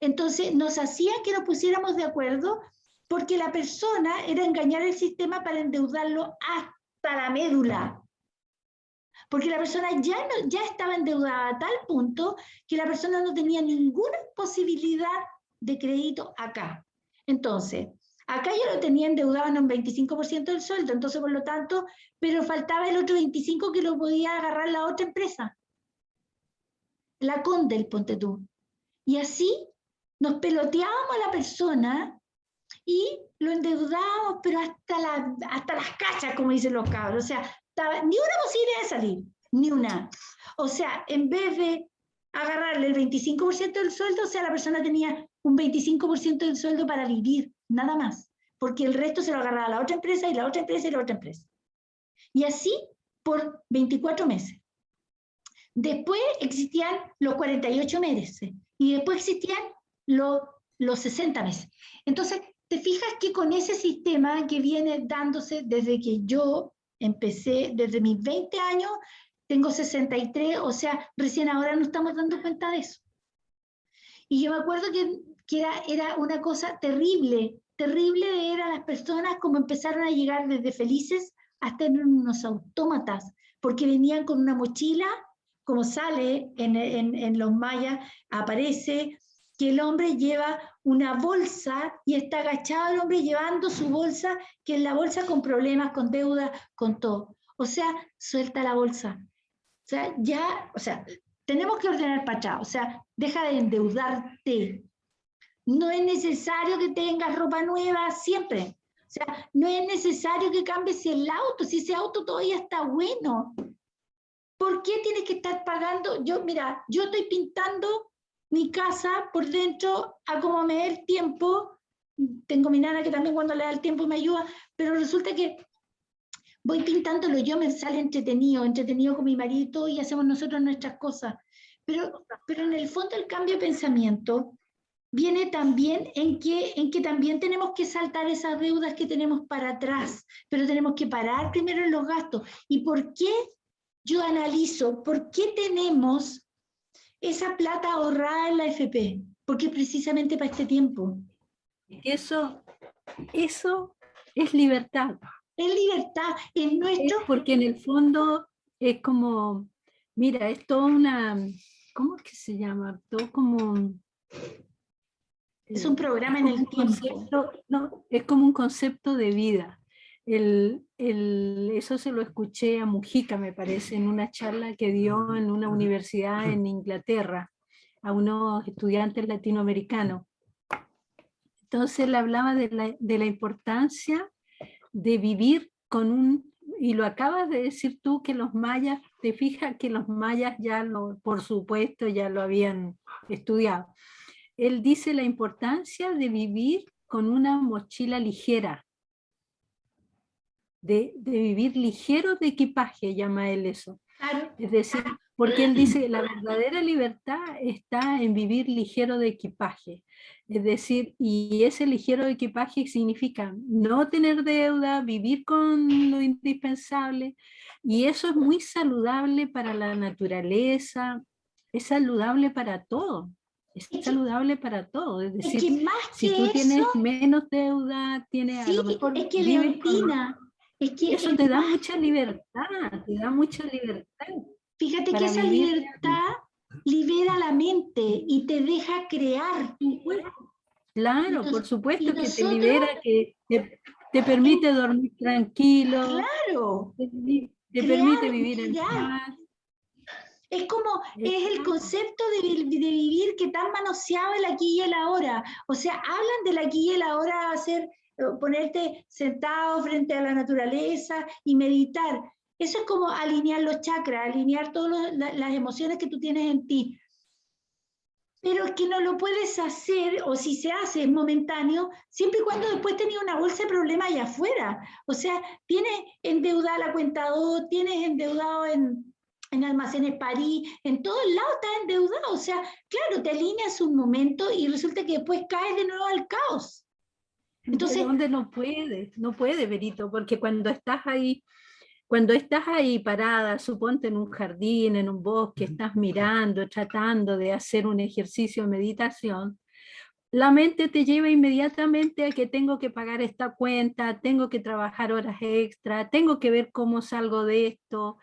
Entonces, nos hacían que nos pusiéramos de acuerdo porque la persona era engañar el sistema para endeudarlo hasta la médula. Porque la persona ya estaba endeudada a tal punto que la persona no tenía ninguna posibilidad de crédito acá. Entonces, acá ya lo tenía endeudado en un 25% del sueldo, entonces por lo tanto, pero faltaba el otro 25% que lo podía agarrar la otra empresa. La Condel, ponte tú. Y así nos peloteábamos a la persona y lo endeudábamos, pero hasta las cachas, como dicen los cabros. O sea, ni una posibilidad de salir, ni una. O sea, en vez de agarrarle el 25% del sueldo, o sea, la persona tenía un 25% del sueldo para vivir, nada más. Porque el resto se lo agarraba a la otra empresa y la otra empresa y la otra empresa. Y así por 24 meses. Después existían los 48 meses y después existían los 60 meses. Entonces, te fijas que con ese sistema que viene dándose desde que yo empecé, desde mis 20 años, tengo 63, o sea, recién ahora nos estamos dando cuenta de eso. Y yo me acuerdo que era una cosa terrible, terrible de ver a las personas como empezaron a llegar desde felices hasta en unos autómatas, porque venían con una mochila, como sale en los mayas, aparece que el hombre lleva una bolsa y está agachado el hombre llevando su bolsa, que es la bolsa con problemas, con deuda, con todo. O sea, suelta la bolsa. O sea, ya, o sea, tenemos que ordenar para atrás. O sea, deja de endeudarte. No es necesario que tengas ropa nueva siempre. O sea, no es necesario que cambies el auto, si ese auto todavía está bueno. ¿Por qué tienes que estar pagando? Mira, yo estoy pintando mi casa por dentro a como me dé el tiempo. Tengo mi nana que también cuando le da el tiempo me ayuda, pero resulta que voy pintándolo yo, me sale entretenido con mi marido y hacemos nosotros nuestras cosas. Pero en el fondo el cambio de pensamiento viene también en que también tenemos que saltar esas deudas que tenemos para atrás, pero tenemos que parar primero en los gastos. ¿Y por qué yo analizo por qué tenemos esa plata ahorrada en la AFP? Porque precisamente para este tiempo. Eso es libertad. Es libertad, es nuestro... Es porque en el fondo es como, mira, es toda una, ¿cómo es que se llama? Todo como... Es un programa en el tiempo. No, es como un concepto de vida. Eso se lo escuché a Mujica, me parece, en una charla que dio en una universidad en Inglaterra a unos estudiantes latinoamericanos. Entonces él hablaba de la importancia de vivir con un, y lo acabas de decir tú, que los mayas, te fijas que los mayas por supuesto, ya lo habían estudiado. Él dice la importancia de vivir con una mochila ligera, de vivir ligero de equipaje, llama él eso. Claro. Es decir, porque él dice la verdadera libertad está en vivir ligero de equipaje. Es decir, y ese ligero de equipaje significa no tener deuda, vivir con lo indispensable, y eso es muy saludable para la naturaleza, es saludable para todo. Es saludable para todo, es decir, es que más si que tú tienes eso, menos deuda, tienes sí, a lo mejor es que vives Leontina, es que eso te da mucha libertad, te da mucha libertad. fíjate que Para esa vivir libertad libera la mente y te deja crear. Claro, por supuesto que te nosotros, libera, que te permite dormir tranquilo, claro, te permite crear, vivir en mirar. paz. Es como, es el concepto de vivir que tan manoseado el aquí y el ahora. O sea, hablan del aquí y el ahora, ponerte sentado frente a la naturaleza y meditar. Eso es como alinear los chakras, alinear todas las emociones que tú tienes en ti. Pero es que no lo puedes hacer, o si se hace, es momentáneo, siempre y cuando después tenés una bolsa de problemas allá afuera. O sea, tienes endeudada la cuenta 2, tienes endeudado en Almacenes París, en todos lados estás endeudado. O sea, claro, te alineas un momento y resulta que después caes de nuevo al caos. Entonces, ¿de dónde no puede, Berito? Porque cuando estás ahí parada, suponte en un jardín, en un bosque, estás mirando, tratando de hacer un ejercicio de meditación, la mente te lleva inmediatamente a que tengo que pagar esta cuenta, tengo que trabajar horas extra, tengo que ver cómo salgo de esto,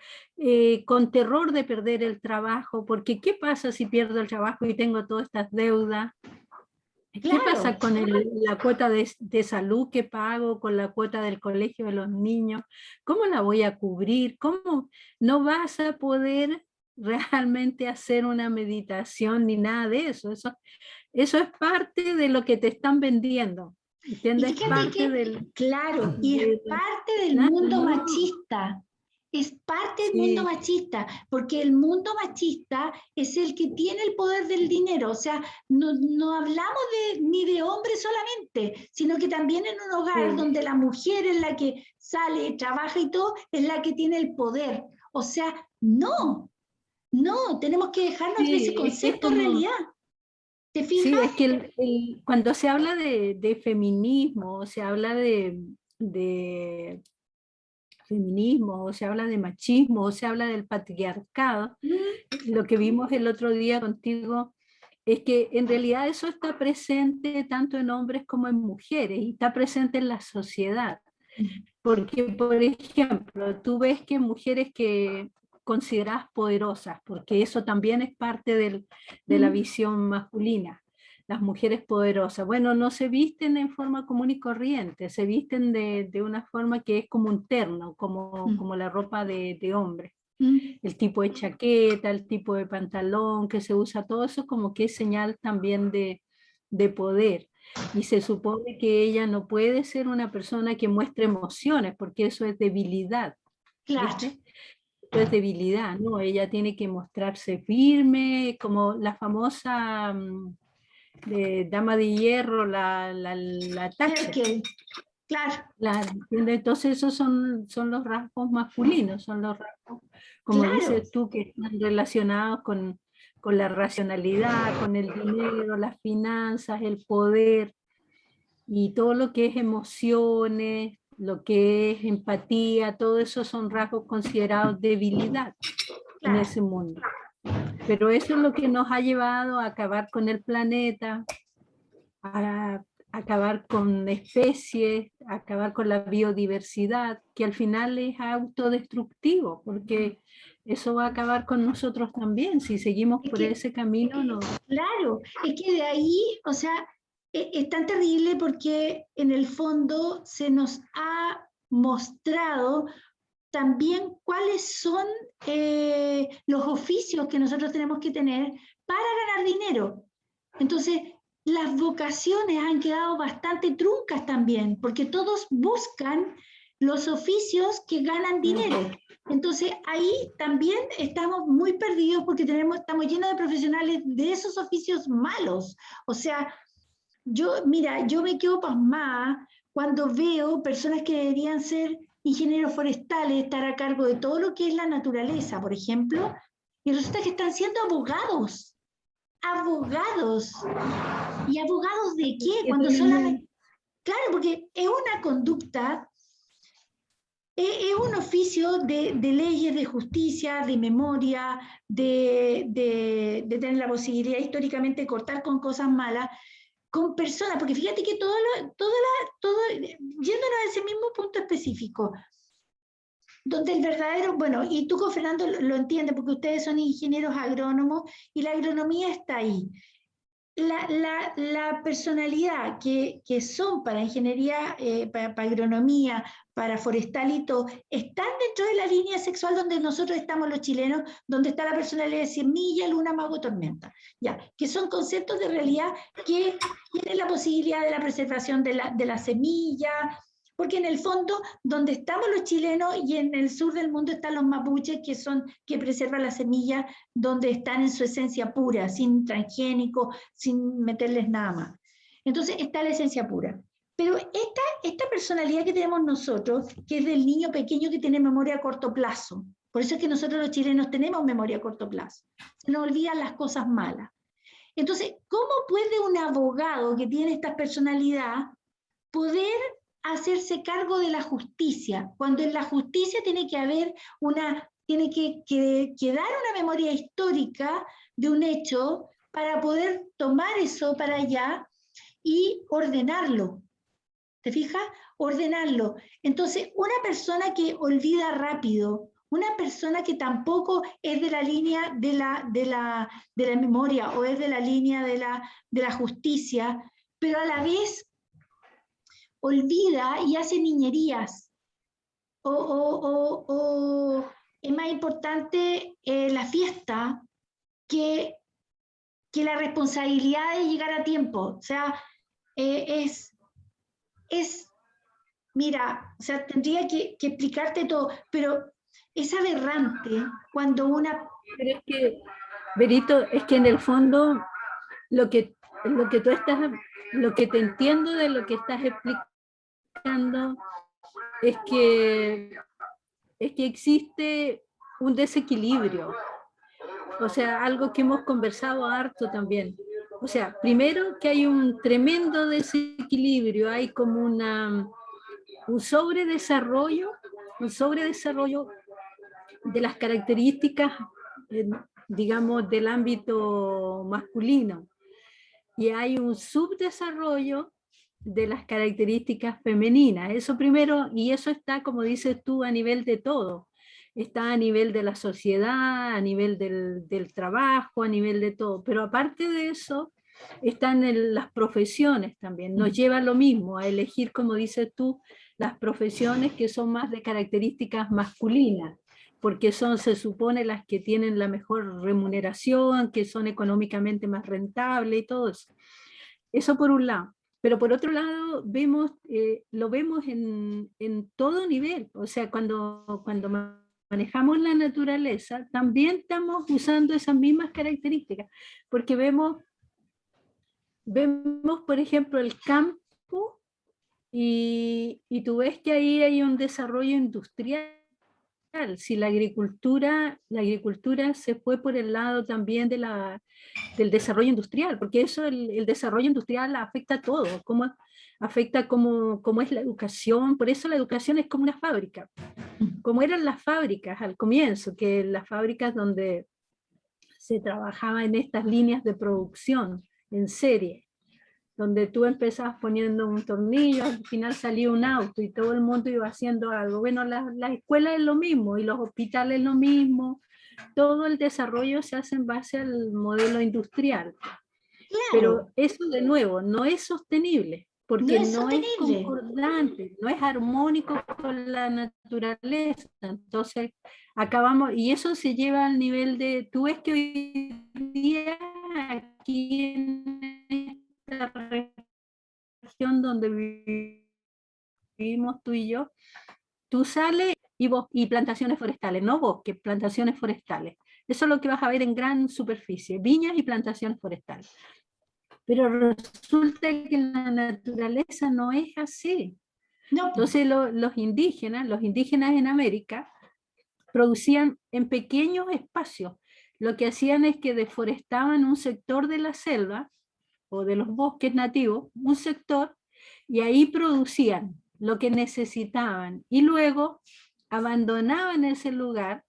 con terror de perder el trabajo, porque ¿qué pasa si pierdo el trabajo y tengo todas estas deudas? ¿Qué pasa con la cuota de salud que pago, con la cuota del colegio de los niños? ¿Cómo la voy a cubrir? ¿Cómo no vas a poder realmente hacer una meditación ni nada de eso? Eso es parte de lo que te están vendiendo. ¿Entiendes? Claro, y es parte del mundo machista. Es parte del mundo machista, porque el mundo machista es el que tiene el poder del dinero. O sea, no hablamos ni de hombres solamente, sino que también en un hogar donde la mujer es la que sale, trabaja y todo, es la que tiene el poder. O sea, no, tenemos que dejarnos de ese concepto de realidad. ¿Te Sí, fijas? es que cuando se habla de feminismo, se habla de feminismo, o se habla de machismo, o se habla del patriarcado, Mm, lo que vimos el otro día contigo es que en realidad eso está presente tanto en hombres como en mujeres y está presente en la sociedad. Porque, por ejemplo, tú ves que mujeres que consideras poderosas, porque eso también es parte de la mm, visión masculina, las mujeres poderosas, bueno, no se visten en forma común y corriente, se visten de una forma que es como un terno, mm, como la ropa de hombre. mm. El tipo de chaqueta, el tipo de pantalón que se usa, todo eso como que es señal también de poder. Y se supone que ella no puede ser una persona que muestre emociones, porque eso es debilidad, Claro, ¿viste? Eso es debilidad, ¿no? Ella tiene que mostrarse firme, como la famosa de Dama de Hierro, la es Thatcher. que, claro, Entonces esos son los rasgos masculinos, son los rasgos, como claro. dices tú, que están relacionados con la racionalidad, con el dinero, las finanzas, el poder y todo lo que es emociones, lo que es empatía, todo eso son rasgos considerados debilidad en Claro, ese mundo. Pero eso es lo que nos ha llevado a acabar con el planeta, a acabar con especies, a acabar con la biodiversidad, que al final es autodestructivo, porque eso va a acabar con nosotros también. Si seguimos es por que, ese camino, no. claro, es que de ahí, o sea, es tan terrible porque en el fondo se nos ha mostrado también cuáles son los oficios que nosotros tenemos que tener para ganar dinero. Entonces, las vocaciones han quedado bastante truncas también, porque todos buscan los oficios que ganan dinero. Entonces, ahí también estamos muy perdidos porque estamos llenos de profesionales de esos oficios malos. O sea, mira, yo me quedo pasmada cuando veo personas que deberían ser ingenieros forestales, estar a cargo de todo lo que es la naturaleza, por ejemplo, y resulta que están siendo abogados. Abogados. ¿Y abogados de qué? Es Cuando lo solamente... mismo. Claro, porque es una conducta, es un oficio de leyes, de justicia, de memoria, de tener la posibilidad históricamente de cortar con cosas malas, con personas, porque fíjate que yéndonos a ese mismo punto específico, donde el verdadero, bueno, y tú con Fernando lo entiendes porque ustedes son ingenieros agrónomos y la agronomía está ahí. La personalidad que son para ingeniería, para agronomía, para forestal y todo, están dentro de la línea sexual donde nosotros estamos los chilenos, donde está la personalidad de semilla, luna, mago, tormenta, ya, que son conceptos de realidad que tienen la posibilidad de la preservación de la semilla, porque en el fondo, donde estamos los chilenos y en el sur del mundo están los mapuches, que preservan la semilla, donde están en su esencia pura, sin transgénico, sin meterles nada más. Entonces está la esencia pura. Pero esta personalidad que tenemos nosotros, que es del niño pequeño que tiene memoria a corto plazo, por eso es que nosotros los chilenos tenemos memoria a corto plazo, se nos olvidan las cosas malas. Entonces, ¿cómo puede un abogado que tiene esta personalidad poder hacerse cargo de la justicia, cuando en la justicia tiene que haber tiene que dar una memoria histórica de un hecho para poder tomar eso para allá y ordenarlo? ¿Te fijas? Ordenarlo. Entonces, una persona que olvida rápido, una persona que tampoco es de la línea de la memoria o es de la línea de la justicia, pero a la vez olvida y hace niñerías. O es más importante la fiesta que, que la responsabilidad de llegar a tiempo. O sea, es, mira, o sea, tendría que explicarte todo, pero es aberrante cuando una... Pero es que, Berito, es que en el fondo lo que, lo que tú estás, lo que te entiendo de lo que estás explicando es que, es que existe un desequilibrio, o sea, algo que hemos conversado harto también. O o sea, primero que hay un tremendo desequilibrio, hay como un sobredesarrollo de las características, digamos, del ámbito masculino, y hay un subdesarrollo de las características femeninas. Eso primero, y eso está, como dices tú, a nivel de todo. Está a nivel de la sociedad, a nivel del trabajo, a nivel de todo. Pero aparte de eso, están en las profesiones también. Nos lleva a lo mismo, a elegir, como dices tú, las profesiones que son más de características masculinas, porque son, se supone, las que tienen la mejor remuneración, que son económicamente más rentables y todo eso. Eso por un lado. Pero por otro lado, vemos, lo vemos en todo nivel. O sea, cuando manejamos la naturaleza, también estamos usando esas mismas características, porque vemos, por ejemplo, el campo, y tú ves que ahí hay un desarrollo industrial. Si la agricultura se fue por el lado también del desarrollo industrial, porque eso, el desarrollo industrial afecta a todo, cómo afecta cómo es la educación. Por eso la educación es como una fábrica, como eran las fábricas al comienzo, que las fábricas donde se trabajaba en estas líneas de producción en serie, donde tú empezabas poniendo un tornillo, al final salía un auto y todo el mundo iba haciendo algo. Bueno, la escuela es lo mismo, y los hospitales es lo mismo. Todo el desarrollo se hace en base al modelo industrial. Claro. Pero eso, de nuevo, no es sostenible, porque no es concordante, no es armónico con la naturaleza. Entonces, acabamos, y eso se lleva al nivel de, tú ves que hoy día aquí en esta región donde vivimos tú y yo, tú sales y plantaciones forestales, no bosques, plantaciones forestales. Eso es lo que vas a ver en gran superficie, viñas y plantaciones forestales. Pero resulta que la naturaleza no es así. No. Entonces los indígenas en América producían en pequeños espacios. Lo que hacían es que deforestaban un sector de la selva o de los bosques nativos, un sector, y ahí producían lo que necesitaban, y luego abandonaban ese lugar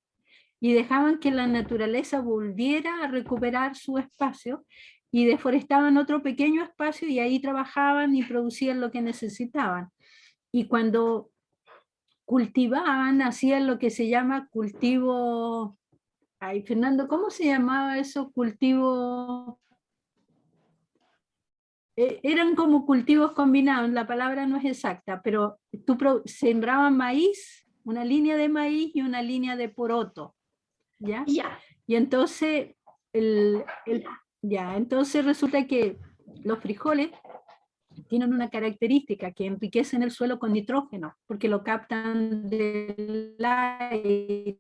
y dejaban que la naturaleza volviera a recuperar su espacio, y deforestaban otro pequeño espacio y ahí trabajaban y producían lo que necesitaban. Y cuando cultivaban, hacían lo que se llama cultivo. Ay, Fernando, ¿cómo se llamaba eso? Cultivo. Eran como cultivos combinados, la palabra no es exacta, pero tú sembraban maíz, una línea de maíz y una línea de poroto, ¿ya? Ya. Y entonces, entonces resulta que los frijoles tienen una característica, que enriquecen el suelo con nitrógeno, porque lo captan del aire.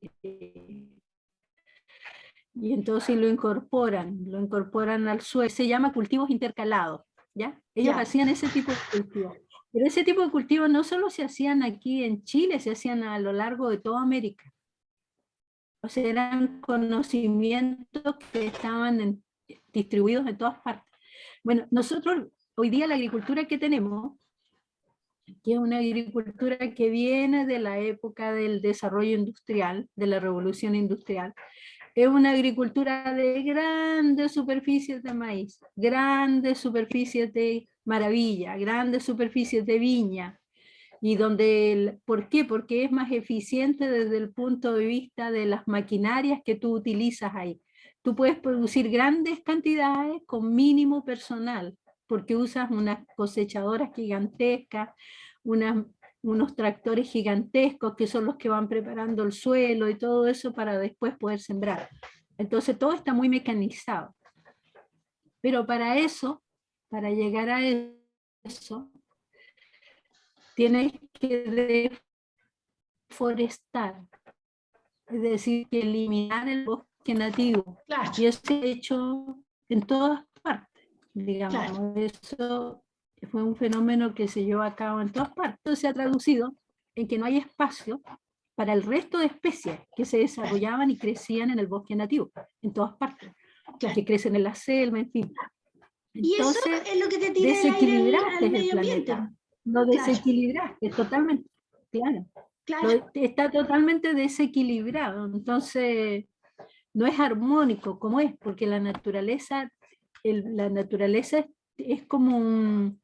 Y entonces lo incorporan al suelo. Se llama cultivos intercalados, ¿ya? Ellos hacían ese tipo de cultivos. Pero ese tipo de cultivos no solo se hacían aquí en Chile, se hacían a lo largo de toda América. O sea, eran conocimientos que estaban distribuidos en todas partes. Bueno, nosotros hoy día la agricultura que tenemos, que es una agricultura que viene de la época del desarrollo industrial, de la revolución industrial, es una agricultura de grandes superficies de maíz, grandes superficies de maravilla, grandes superficies de viña, y donde, ¿por qué? Porque es más eficiente desde el punto de vista de las maquinarias que tú utilizas ahí. Tú puedes producir grandes cantidades con mínimo personal, porque usas unas cosechadoras gigantescas, unos tractores gigantescos que son los que van preparando el suelo y todo eso para después poder sembrar. Entonces todo está muy mecanizado. Pero para eso, para llegar a eso, tienes que deforestar, es decir, que eliminar el bosque nativo. Claro. Y eso se ha hecho en todas partes, digamos. Claro. Eso fue un fenómeno que se llevó a cabo en todas partes. Entonces se ha traducido en que no hay espacio para el resto de especies que se desarrollaban y crecían en el bosque nativo, en todas partes, que crecen en la selva, en fin. Y eso Entonces, es lo que te tira el aire desequilibraste al el medio ambiente. planeta. Lo Claro, desequilibraste totalmente, claro. claro. Está totalmente desequilibrado. Entonces, no es armónico como es, porque la naturaleza, la naturaleza es como un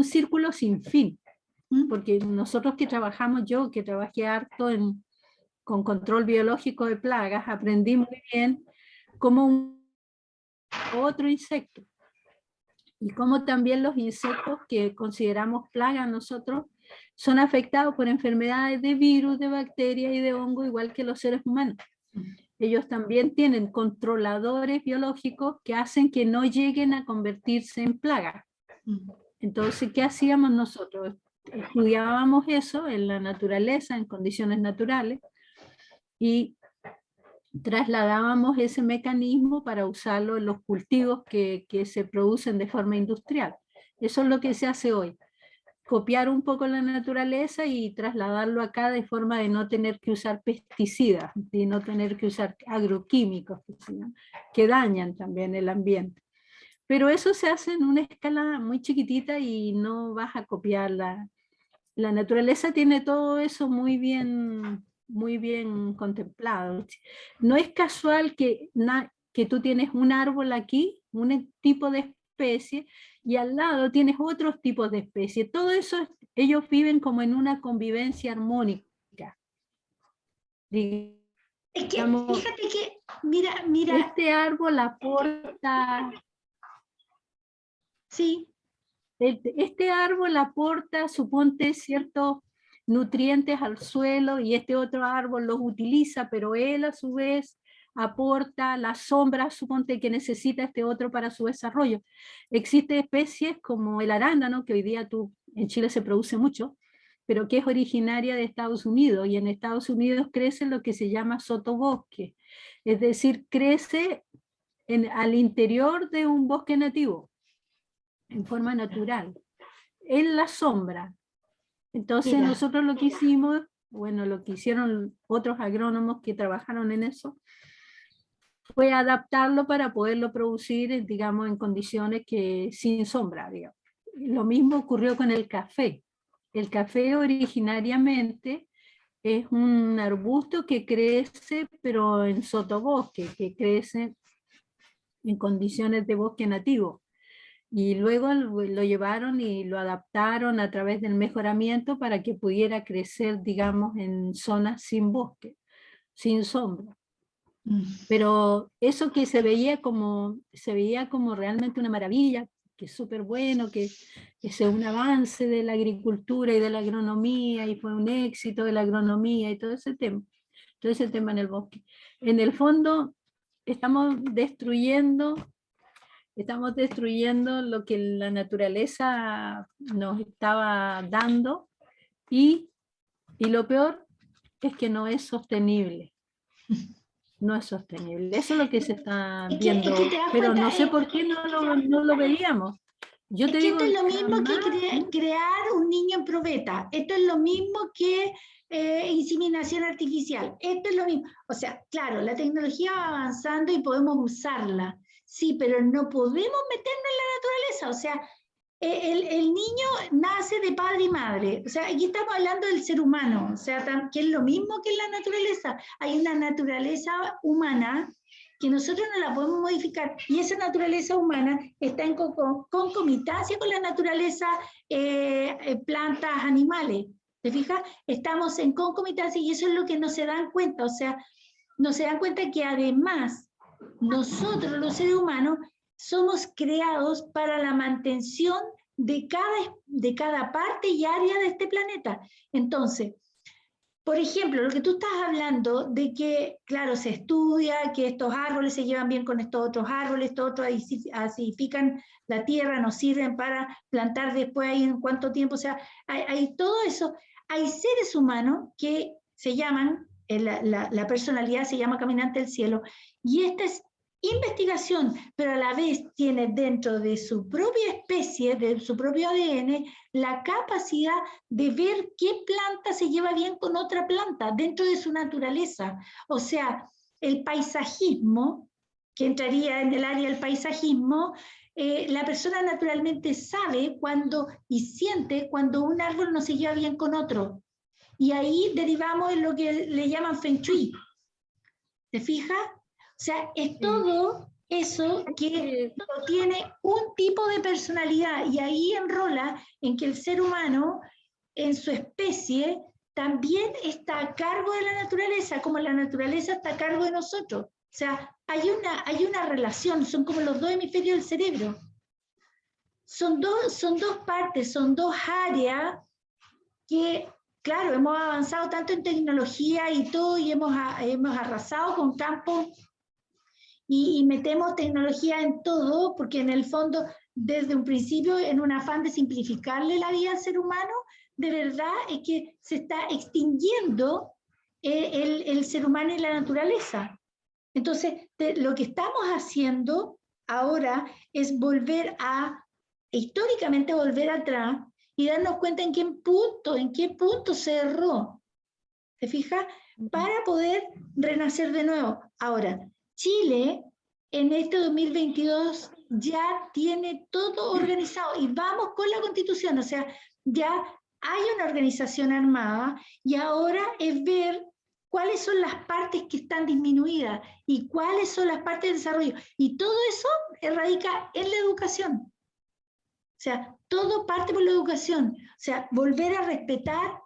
círculo sin fin. Porque nosotros que trabajamos, yo que trabajé harto con control biológico de plagas, aprendí muy bien cómo otro insecto. Y cómo también los insectos que consideramos plagas nosotros son afectados por enfermedades de virus, de bacterias y de hongo, igual que los seres humanos. Ellos también tienen controladores biológicos que hacen que no lleguen a convertirse en plagas. Entonces, ¿qué hacíamos nosotros? Estudiábamos eso en la naturaleza, en condiciones naturales, y trasladábamos ese mecanismo para usarlo en los cultivos que se producen de forma industrial. Eso es lo que se hace hoy. Copiar un poco la naturaleza y trasladarlo acá de forma de no tener que usar pesticidas, de no tener que usar agroquímicos que dañan también el ambiente. Pero eso se hace en una escala muy chiquitita y no vas a copiar la naturaleza, tiene todo eso muy bien contemplado. No es casual que tú tienes un árbol aquí, un tipo de especie, y al lado tienes otros tipos de especies. Todo eso, ellos viven como en una convivencia armónica. Es que, Digamos, fíjate que, mira. este árbol aporta, Sí. este árbol aporta, suponte, ciertos nutrientes al suelo y este otro árbol los utiliza, pero él a su vez aporta la sombra, suponte, que necesita este otro para su desarrollo. Existen especies como el arándano, que hoy día en Chile se produce mucho, pero que es originaria de Estados Unidos, y en Estados Unidos crece lo que se llama sotobosque, es decir, crece al interior de un bosque nativo, en forma natural, en la sombra. Entonces Mira. nosotros lo que hicimos, bueno, lo que hicieron otros agrónomos que trabajaron en eso, fue adaptarlo para poderlo producir, digamos, en condiciones que sin sombra, digamos. Lo mismo ocurrió con el café. El café originariamente es un arbusto que crece, pero en sotobosque, que crece en condiciones de bosque nativo. Y luego lo llevaron y lo adaptaron a través del mejoramiento para que pudiera crecer, digamos, en zonas sin bosque, sin sombra. Pero eso que se veía como realmente una maravilla, que es súper bueno, que es un avance de la agricultura y de la agronomía, y fue un éxito de la agronomía y todo ese tema en el bosque. En el fondo, estamos destruyendo lo que la naturaleza nos estaba dando, y lo peor es que no es sostenible. No es sostenible. Eso es lo que se está viendo, Es que te das pero cuenta, no sé por qué no lo veíamos. Yo es te que digo, esto es lo mismo que jamás, crear un niño en probeta. Esto es lo mismo que inseminación artificial. Esto es lo mismo. O sea, claro, la tecnología va avanzando y podemos usarla. Sí, pero no podemos meternos en la naturaleza. O sea, el niño nace de padre y madre. O sea, aquí estamos hablando del ser humano. O sea, que es lo mismo que en la naturaleza. Hay una naturaleza humana que nosotros no la podemos modificar, y esa naturaleza humana está en concomitancia con la naturaleza plantas, animales. ¿Te fijas? Estamos en concomitancia, y eso es lo que no se dan cuenta. O sea, no se dan cuenta que además nosotros, los seres humanos, somos creados para la mantención de cada parte y área de este planeta. Entonces, por ejemplo, lo que tú estás hablando de que, claro, se estudia que estos árboles se llevan bien con estos otros árboles, estos otros acidifican la tierra, nos sirven para plantar después ahí en cuánto tiempo, o sea, hay todo eso. Hay seres humanos que se llaman, la personalidad se llama caminante del cielo, y esta es investigación, pero a la vez tiene dentro de su propia especie, de su propio ADN, la capacidad de ver qué planta se lleva bien con otra planta dentro de su naturaleza. O sea, el paisajismo que entraría en el área del paisajismo, la persona naturalmente sabe cuando y siente cuando un árbol no se lleva bien con otro. Y ahí derivamos en lo que le llaman Feng Shui. ¿Te fijas? O sea, es todo eso que tiene un tipo de personalidad y ahí enrola en que el ser humano, en su especie, también está a cargo de la naturaleza, como la naturaleza está a cargo de nosotros. O sea, hay una relación, son como los dos hemisferios del cerebro. Son dos partes, son dos áreas que, claro, hemos avanzado tanto en tecnología y todo, y hemos arrasado con campos y metemos tecnología en todo, porque en el fondo, desde un principio, en un afán de simplificarle la vida al ser humano, de verdad es que se está extinguiendo el ser humano y la naturaleza. Entonces, lo que estamos haciendo ahora es históricamente volver atrás y darnos cuenta en qué punto se erró. ¿Te fijas? Para poder renacer de nuevo. Ahora, Chile en este 2022 ya tiene todo organizado y vamos con la Constitución, o sea, ya hay una organización armada y ahora es ver cuáles son las partes que están disminuidas y cuáles son las partes de desarrollo. Y todo eso radica en la educación. O sea, todo parte por la educación. O sea, volver a respetar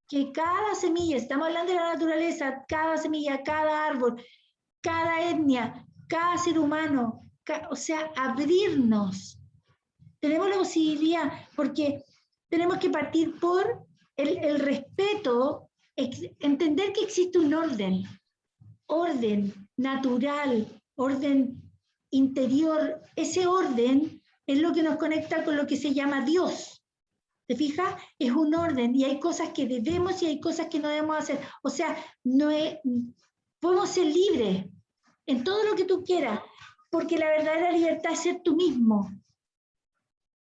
que cada semilla, estamos hablando de la naturaleza, cada semilla, cada árbol, cada etnia, cada ser humano, o sea, abrirnos. Tenemos la posibilidad, porque tenemos que partir por el respeto, entender que existe un orden natural, orden interior. Ese orden es lo que nos conecta con lo que se llama Dios. ¿Te fijas? Es un orden y hay cosas que debemos y hay cosas que no debemos hacer. O sea, podemos ser libres en todo lo que tú quieras, porque la verdadera libertad es ser tú mismo.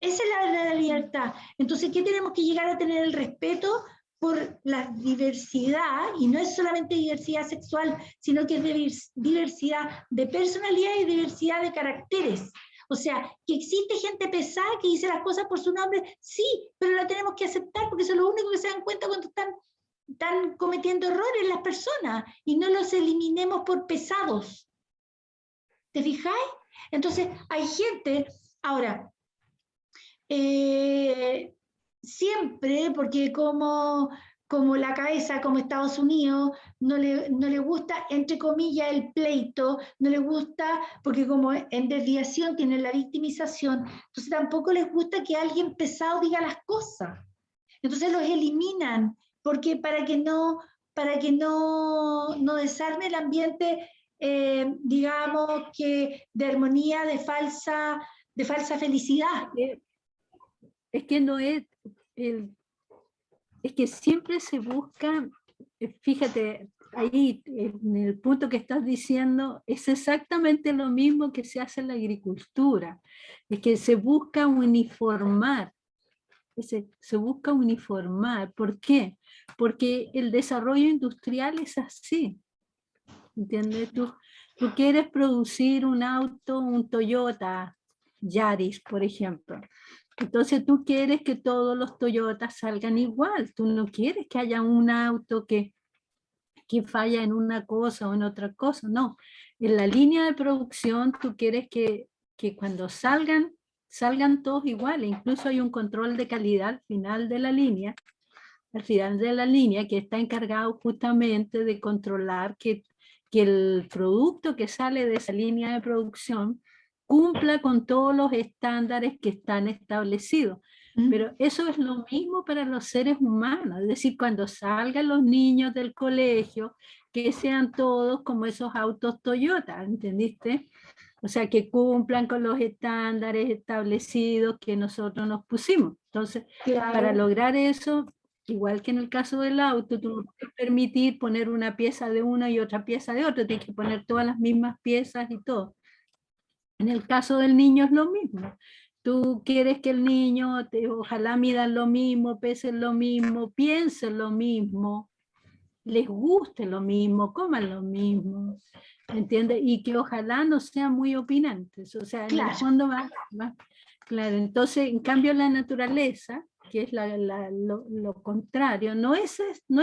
Esa es la verdadera libertad. Entonces, ¿qué tenemos que llegar a tener? El respeto por la diversidad, y no es solamente diversidad sexual, sino que es diversidad de personalidad y diversidad de caracteres. O sea, que existe gente pesada que dice las cosas por su nombre, sí, pero la tenemos que aceptar porque son los únicos que se dan cuenta cuando están cometiendo errores las personas y no los eliminemos por pesados. ¿Te fijáis? Entonces, hay gente, ahora, siempre, porque como la cabeza, como Estados Unidos, no le gusta, entre comillas, el pleito, no le gusta, porque como en desviación tienen la victimización, entonces tampoco les gusta que alguien pesado diga las cosas. Entonces los eliminan, porque para que no desarme el ambiente, digamos, que de armonía, de falsa felicidad. Es que no es, es que siempre se busca, fíjate, ahí en el punto que estás diciendo, es exactamente lo mismo que se hace en la agricultura, es que se busca uniformar, se busca uniformar. ¿Por qué? Porque el desarrollo industrial es así, ¿entiendes? Tú quieres producir un auto, un Toyota Yaris, por ejemplo. Entonces tú quieres que todos los Toyotas salgan igual. Tú no quieres que haya un auto que falla en una cosa o en otra cosa. No. En la línea de producción tú quieres que cuando salgan todos iguales. Incluso hay un control de calidad al final de la línea, que está encargado justamente de controlar que el producto que sale de esa línea de producción cumpla con todos los estándares que están establecidos. Pero eso es lo mismo para los seres humanos, es decir, cuando salgan los niños del colegio, que sean todos como esos autos Toyota, ¿entendiste? O sea, que cumplan con los estándares establecidos que nosotros nos pusimos. Entonces, claro, para lograr eso, igual que en el caso del auto, tú no puedes permitir poner una pieza de una y otra pieza de otra, tienes que poner todas las mismas piezas y todo. En el caso del niño es lo mismo. Tú quieres que el niño, ojalá midan lo mismo, pesen lo mismo, piensen lo mismo, les guste lo mismo, coman lo mismo. ¿entiendes? Y que ojalá no sean muy opinantes, o sea, en el fondo va, claro, entonces en cambio la naturaleza, que es lo contrario, no es eso, no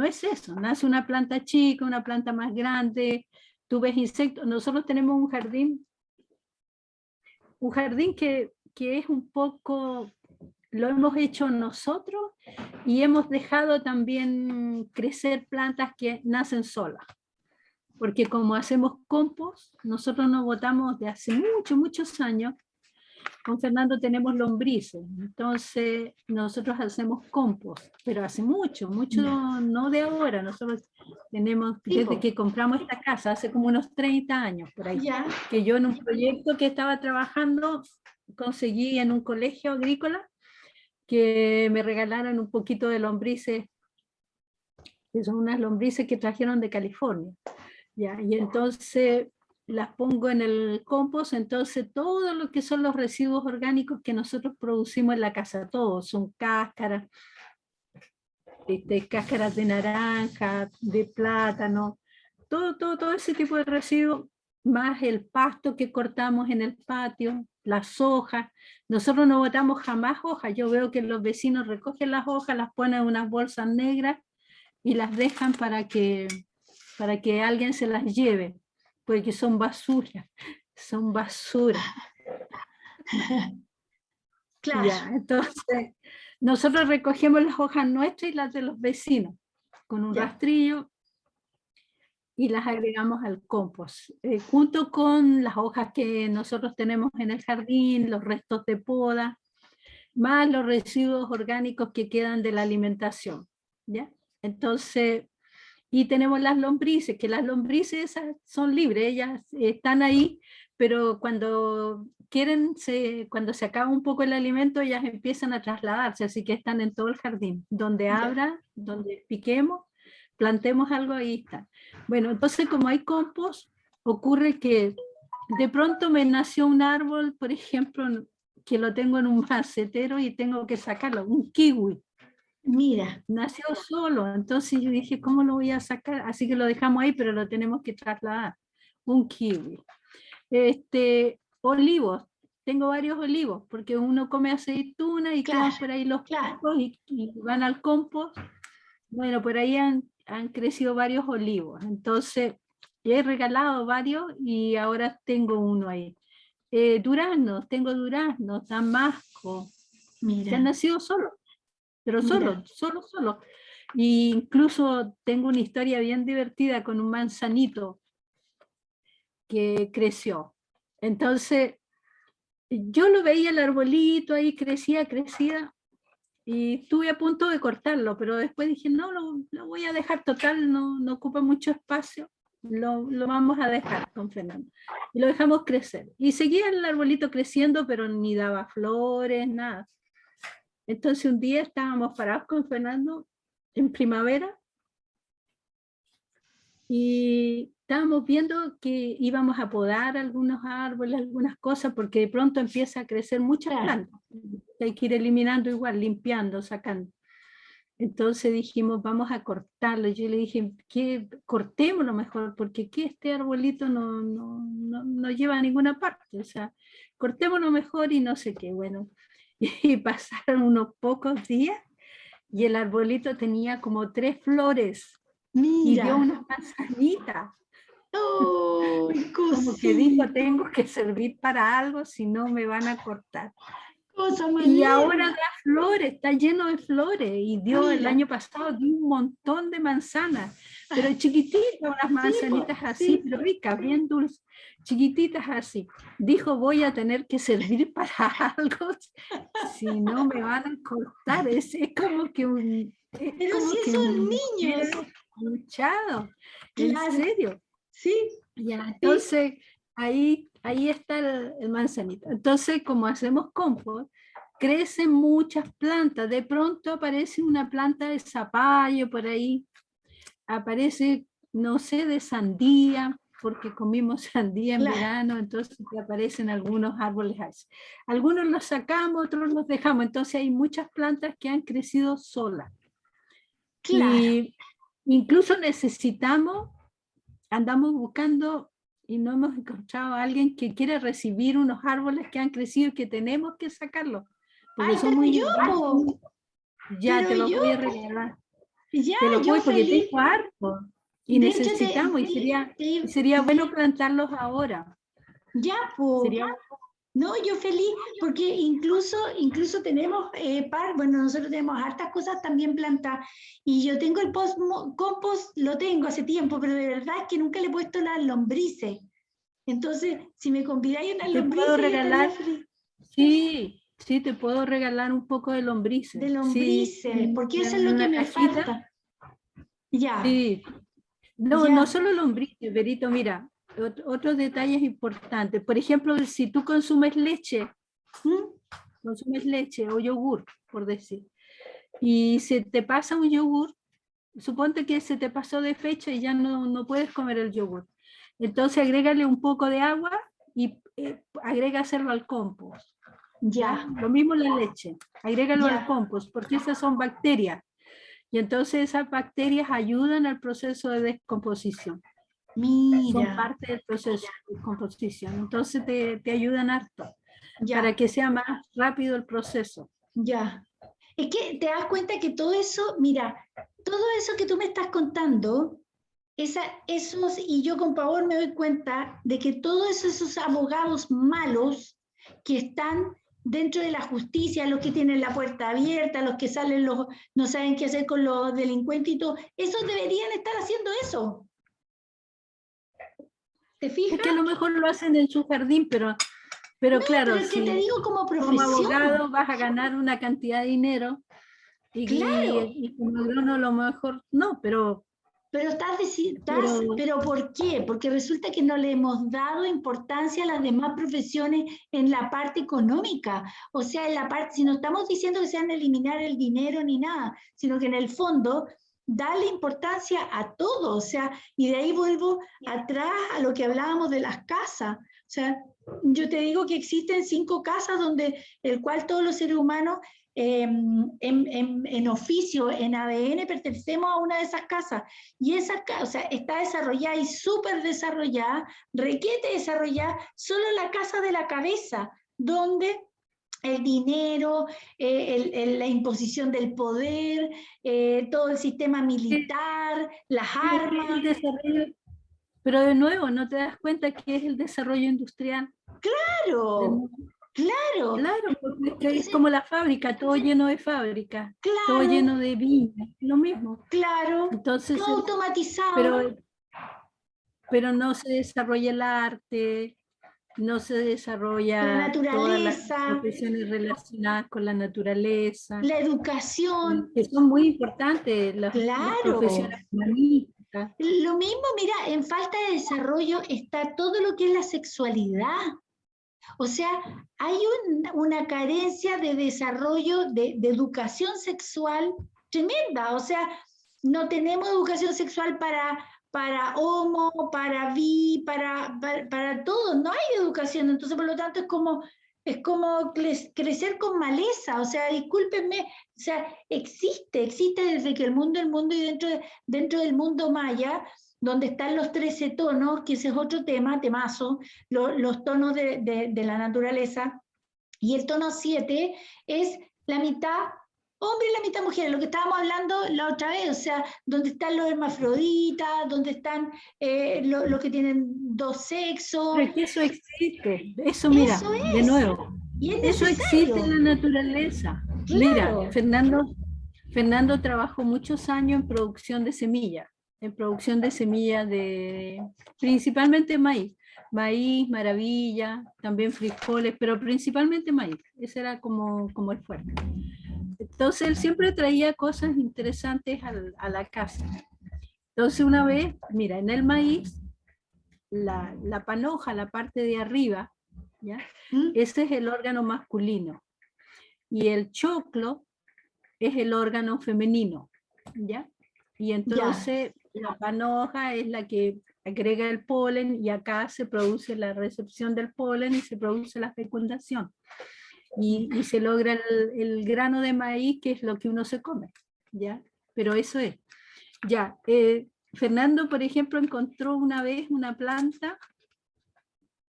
es eso, nace una planta chica, una planta más grande, tú ves insectos, nosotros tenemos un jardín que es un poco, lo hemos hecho nosotros y hemos dejado también crecer plantas que nacen solas. Porque como hacemos compost, nosotros nos botamos de hace muchos años, con Fernando tenemos lombrices, entonces nosotros hacemos compost, pero hace mucho, no de ahora, nosotros tenemos, desde que compramos esta casa, hace como unos 30 años por ahí, que yo en un proyecto que estaba trabajando, conseguí en un colegio agrícola, que me regalaron un poquito de lombrices, que son unas lombrices que trajeron de California. ¿Ya? Y entonces las pongo en el compost, entonces todo lo que son los residuos orgánicos que nosotros producimos en la casa, todos son cáscaras, cáscaras de naranja, de plátano, todo ese tipo de residuos, más el pasto que cortamos en el patio, las hojas. Nosotros no botamos jamás hojas, yo veo que los vecinos recogen las hojas, las ponen en unas bolsas negras y las dejan para que alguien se las lleve, porque son basura, son basura. Claro. Ya, entonces, nosotros recogemos las hojas nuestras y las de los vecinos, con un rastrillo, y las agregamos al compost, junto con las hojas que nosotros tenemos en el jardín, los restos de poda, más los residuos orgánicos que quedan de la alimentación, ¿ya? Entonces, y tenemos las lombrices, que las lombrices esas son libres, ellas están ahí, pero cuando quieren, cuando se acaba un poco el alimento, ellas empiezan a trasladarse, así que están en todo el jardín, donde abra, donde piquemos, plantemos algo, ahí está. Bueno, entonces como hay compost, ocurre que de pronto me nació un árbol, por ejemplo, que lo tengo en un macetero y tengo que sacarlo, un kiwi. Mira. Nació solo, entonces yo dije, ¿cómo lo voy a sacar? Así que lo dejamos ahí, pero lo tenemos que trasladar. Un kiwi. Olivos, tengo varios olivos, porque uno come aceituna y quedan por ahí los picos y van al compost. Bueno, por ahí han crecido varios olivos, entonces he regalado varios y ahora tengo uno ahí. Duraznos, tengo duraznos, damasco, que han nacido solos, pero solo. Y incluso tengo una historia bien divertida con un manzanito que creció. Entonces, yo lo veía el arbolito ahí, crecía, y estuve a punto de cortarlo, pero después dije, no, lo voy a dejar, total, no ocupa mucho espacio, lo vamos a dejar con Fernando. Y lo dejamos crecer. Y seguía el arbolito creciendo, pero ni daba flores, nada. Entonces un día estábamos parados con Fernando en primavera y estábamos viendo que íbamos a podar algunos árboles, algunas cosas, porque de pronto empieza a crecer muchas plantas. Hay que ir eliminando igual, limpiando, sacando. Entonces dijimos, vamos a cortarlo. Yo le dije, que cortémoslo mejor, porque aquí este arbolito no lleva a ninguna parte. O sea, cortémoslo mejor y no sé qué. Bueno, y pasaron unos pocos días y el arbolito tenía como 3 flores. Mira. Y dio unas manzanitas. Oh, como que dijo, tengo que servir para algo, si no me van a cortar. Y ahora da flores, está lleno de flores, y dio el año pasado dio un montón de manzanas, pero chiquititas, unas manzanitas así, pero ricas, bien dulces, chiquititas así. Dijo, voy a tener que servir para algo, si no me van a cortar. Es como que pero si son niños. Luchado, en serio. Sí. Ya, entonces ahí está el manzanito. Entonces, como hacemos compost, crecen muchas plantas. De pronto aparece una planta de zapallo por ahí, aparece, no sé, de sandía, porque comimos sandía en verano, entonces aparecen algunos árboles así. Algunos los sacamos, otros los dejamos, entonces hay muchas plantas que han crecido solas. Y incluso necesitamos andamos buscando y no hemos encontrado a alguien que quiere recibir unos árboles que han crecido y que tenemos que sacarlos, porque Ay, son muy po, grandes. Ya pero te los yo, voy a regalar. ya, Te los yo voy porque feliz. tengo harto y De hecho, necesitamos y sería bueno plantarlos ahora. ya, po. Sería No, yo feliz, porque incluso tenemos bueno, nosotros tenemos hartas cosas también plantadas, y yo tengo el compost, lo tengo hace tiempo, pero de verdad es que nunca le he puesto las lombrices. Entonces, si me convidáis unas te puedo lombrices, yo estaría regalar, feliz. sí, sí, te puedo regalar un poco de De lombrices. Sí, lombrices, porque eso es en lo que una me cajita. falta. Ya, Sí, no, no ya. solo lombrices, Berito, mira, otros detalles importantes. Por ejemplo, si tú ¿Mm? consumes leche o yogur, por decir, y se te pasa un yogur, suponte que se te pasó de fecha y ya no puedes comer el yogur. Entonces agrégale un poco de agua y agrégaselo al compost. ¿Ya? Ya, Lo mismo la leche, agrégalo al ya. compost, porque esas son bacterias. Y entonces esas bacterias ayudan al proceso de descomposición. Son Mira, parte del proceso de descomposición. Entonces te ayudan harto para ya, que sea más rápido el proceso. ya. Es que te das cuenta que todo eso, mira, todo eso que tú me estás contando, esos, y yo con pavor me doy cuenta de que todos esos abogados malos que están dentro de la justicia, los que tienen la puerta abierta, los que salen, no saben qué hacer con los delincuentes y todo, esos deberían estar haciendo eso. ¿Te Es que fijas? a lo mejor lo hacen en su jardín, pero Pero claro, es que te si digo como como profesión, abogado vas a ganar una cantidad de dinero claro, y como agrónomo a lo mejor no, pero pero pero ¿por qué? Porque resulta que no le hemos dado importancia a las demás profesiones en la parte económica. O sea, en la parte, si no estamos diciendo que se van a eliminar el dinero ni nada, sino que en el fondo darle importancia a todo. O sea, y de ahí vuelvo atrás a lo que hablábamos de las casas. O sea, yo te digo que existen 5 casas donde el cual todos los seres humanos en oficio, en ADN, pertenecemos a una de esas casas. Y esa casa está desarrollada y súper desarrollada, requete desarrollada, solo la casa de la cabeza, donde el dinero, la imposición del poder, todo el sistema militar, las es armas. el desarrollo, pero de nuevo no te das cuenta que es el desarrollo industrial. Claro, claro. Claro, porque es Entonces, como la fábrica, todo lleno de fábricas, todo claro, lleno de viñas, lo mismo. claro, Entonces, todo automatizado, pero, pero no se desarrolla el arte, no se la desarrolla todas las naturaleza, profesiones relacionadas con la naturaleza, la educación, que son muy importantes las claro. profesiones humanísticas. Lo mismo, mira, en falta de desarrollo está todo lo que es la sexualidad. O sea, hay una carencia de desarrollo, de educación sexual tremenda. O sea, no tenemos educación sexual para homo, para bi, para todo. No hay educación. Entonces, por lo tanto, es como crecer con maleza. O sea, discúlpenme, o sea, existe desde que el mundo y dentro del mundo maya, donde están los 13 tonos, que ese es otro temazo, los tonos de la naturaleza, y el tono 7 es la mitad hombre y la mitad mujer, lo que estábamos hablando la otra vez, o sea, donde están los hermafroditas, donde están los que tienen 2 sexos, Pero es que eso existe, eso mira, eso de es, nuevo, y es eso existe en necesario, la naturaleza. Mira, claro, Fernando trabajó muchos años en producción de semillas principalmente maíz, maravilla, también frijoles, pero principalmente maíz, ese era como el fuerte. Entonces él siempre traía cosas interesantes a la casa. Entonces una vez, mira, en el maíz, la panoja, la parte de arriba, ¿ya? ¿Mm? Ese es el órgano masculino. Y el choclo es el órgano femenino, ¿ya? Y Ya, entonces la panoja es la que agrega el polen y acá se produce la recepción del polen y se produce la fecundación. Y se logra el grano de maíz, que es lo que uno se come, ¿ya? Pero eso es. Ya, Fernando, por ejemplo, encontró una vez una planta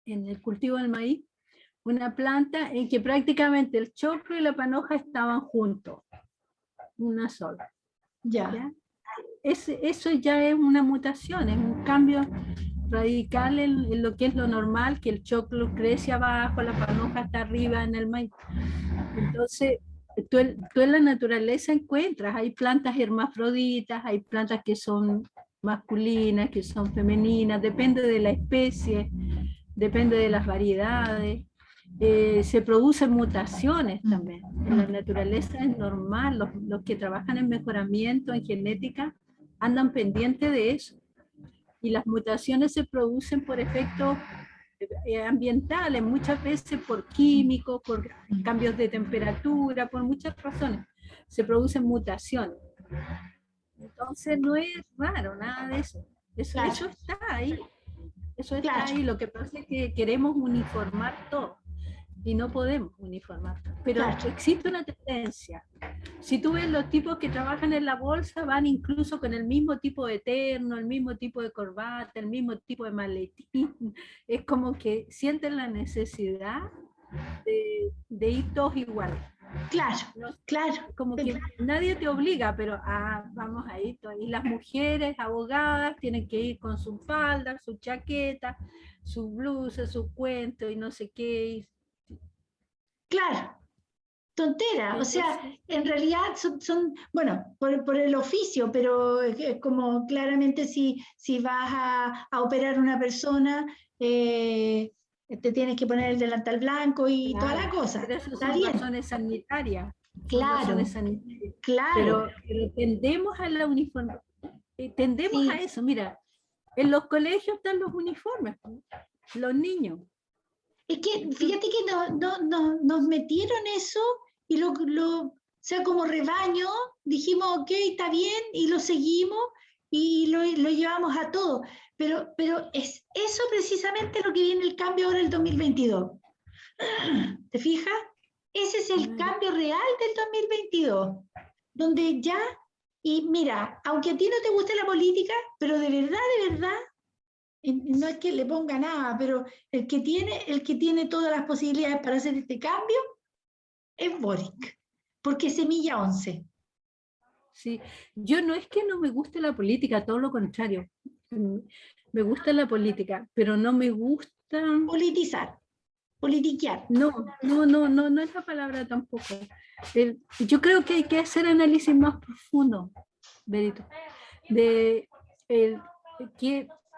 en el cultivo del maíz, una planta en que prácticamente el choclo y la panoja estaban juntos, una sola. Ya. Eso ya es una mutación, es un cambio radical en lo que es lo normal, que el choclo crece abajo, la panoja está arriba en el maíz. Entonces, tú en la naturaleza encuentras, hay plantas hermafroditas, hay plantas que son masculinas, que son femeninas, depende de la especie, depende de las variedades. Se producen mutaciones también. En la naturaleza es normal, los que trabajan en mejoramiento, en genética, andan pendientes de eso. Y las mutaciones se producen por efectos ambientales, muchas veces por químicos, por cambios de temperatura, por muchas razones. Se producen mutaciones. Entonces no es raro nada de eso. Claro. Eso está ahí. Eso está Claro. ahí. Lo que pasa es que queremos uniformar todo y no podemos uniformar. Pero Claro. existe una tendencia. Si tú ves los tipos que trabajan en la bolsa, van incluso con el mismo tipo de terno, el mismo tipo de corbata, el mismo tipo de maletín. Es como que sienten la necesidad de ir todos iguales. Claro, ¿No? claro. Como que nadie te obliga, pero vamos a ir. Y las mujeres abogadas tienen que ir con su falda, su chaqueta, su blusa, su cuento y no sé qué. Claro, tontera. O sea, en realidad son bueno, por el oficio, pero como claramente si vas a operar una persona, te tienes que poner el delantal blanco y Claro, toda la cosa. pero eso Está son bien. razones sanitarias. Son Claro, razones sanitarias. claro. Pero tendemos a la uniforme. Tendemos Sí. a eso. Mira, en los colegios están los uniformes, los niños. Es que fíjate que nos metieron eso y o sea, como rebaño, dijimos, ok, está bien, y lo seguimos y lo llevamos a todo. Pero es eso precisamente lo que viene el cambio ahora el 2022. ¿Te fijas? Ese es el cambio real del 2022, donde ya, y mira, aunque a ti no te guste la política, pero de verdad, no es que le ponga nada, pero el que tiene todas las posibilidades para hacer este cambio es Boric, porque Semilla 11. Sí, yo no es que no me guste la política, todo lo contrario. Me gusta la política, pero no me gusta... Politizar, politiquear. No es la palabra tampoco. Yo creo que hay que hacer análisis más profundo, Berito, de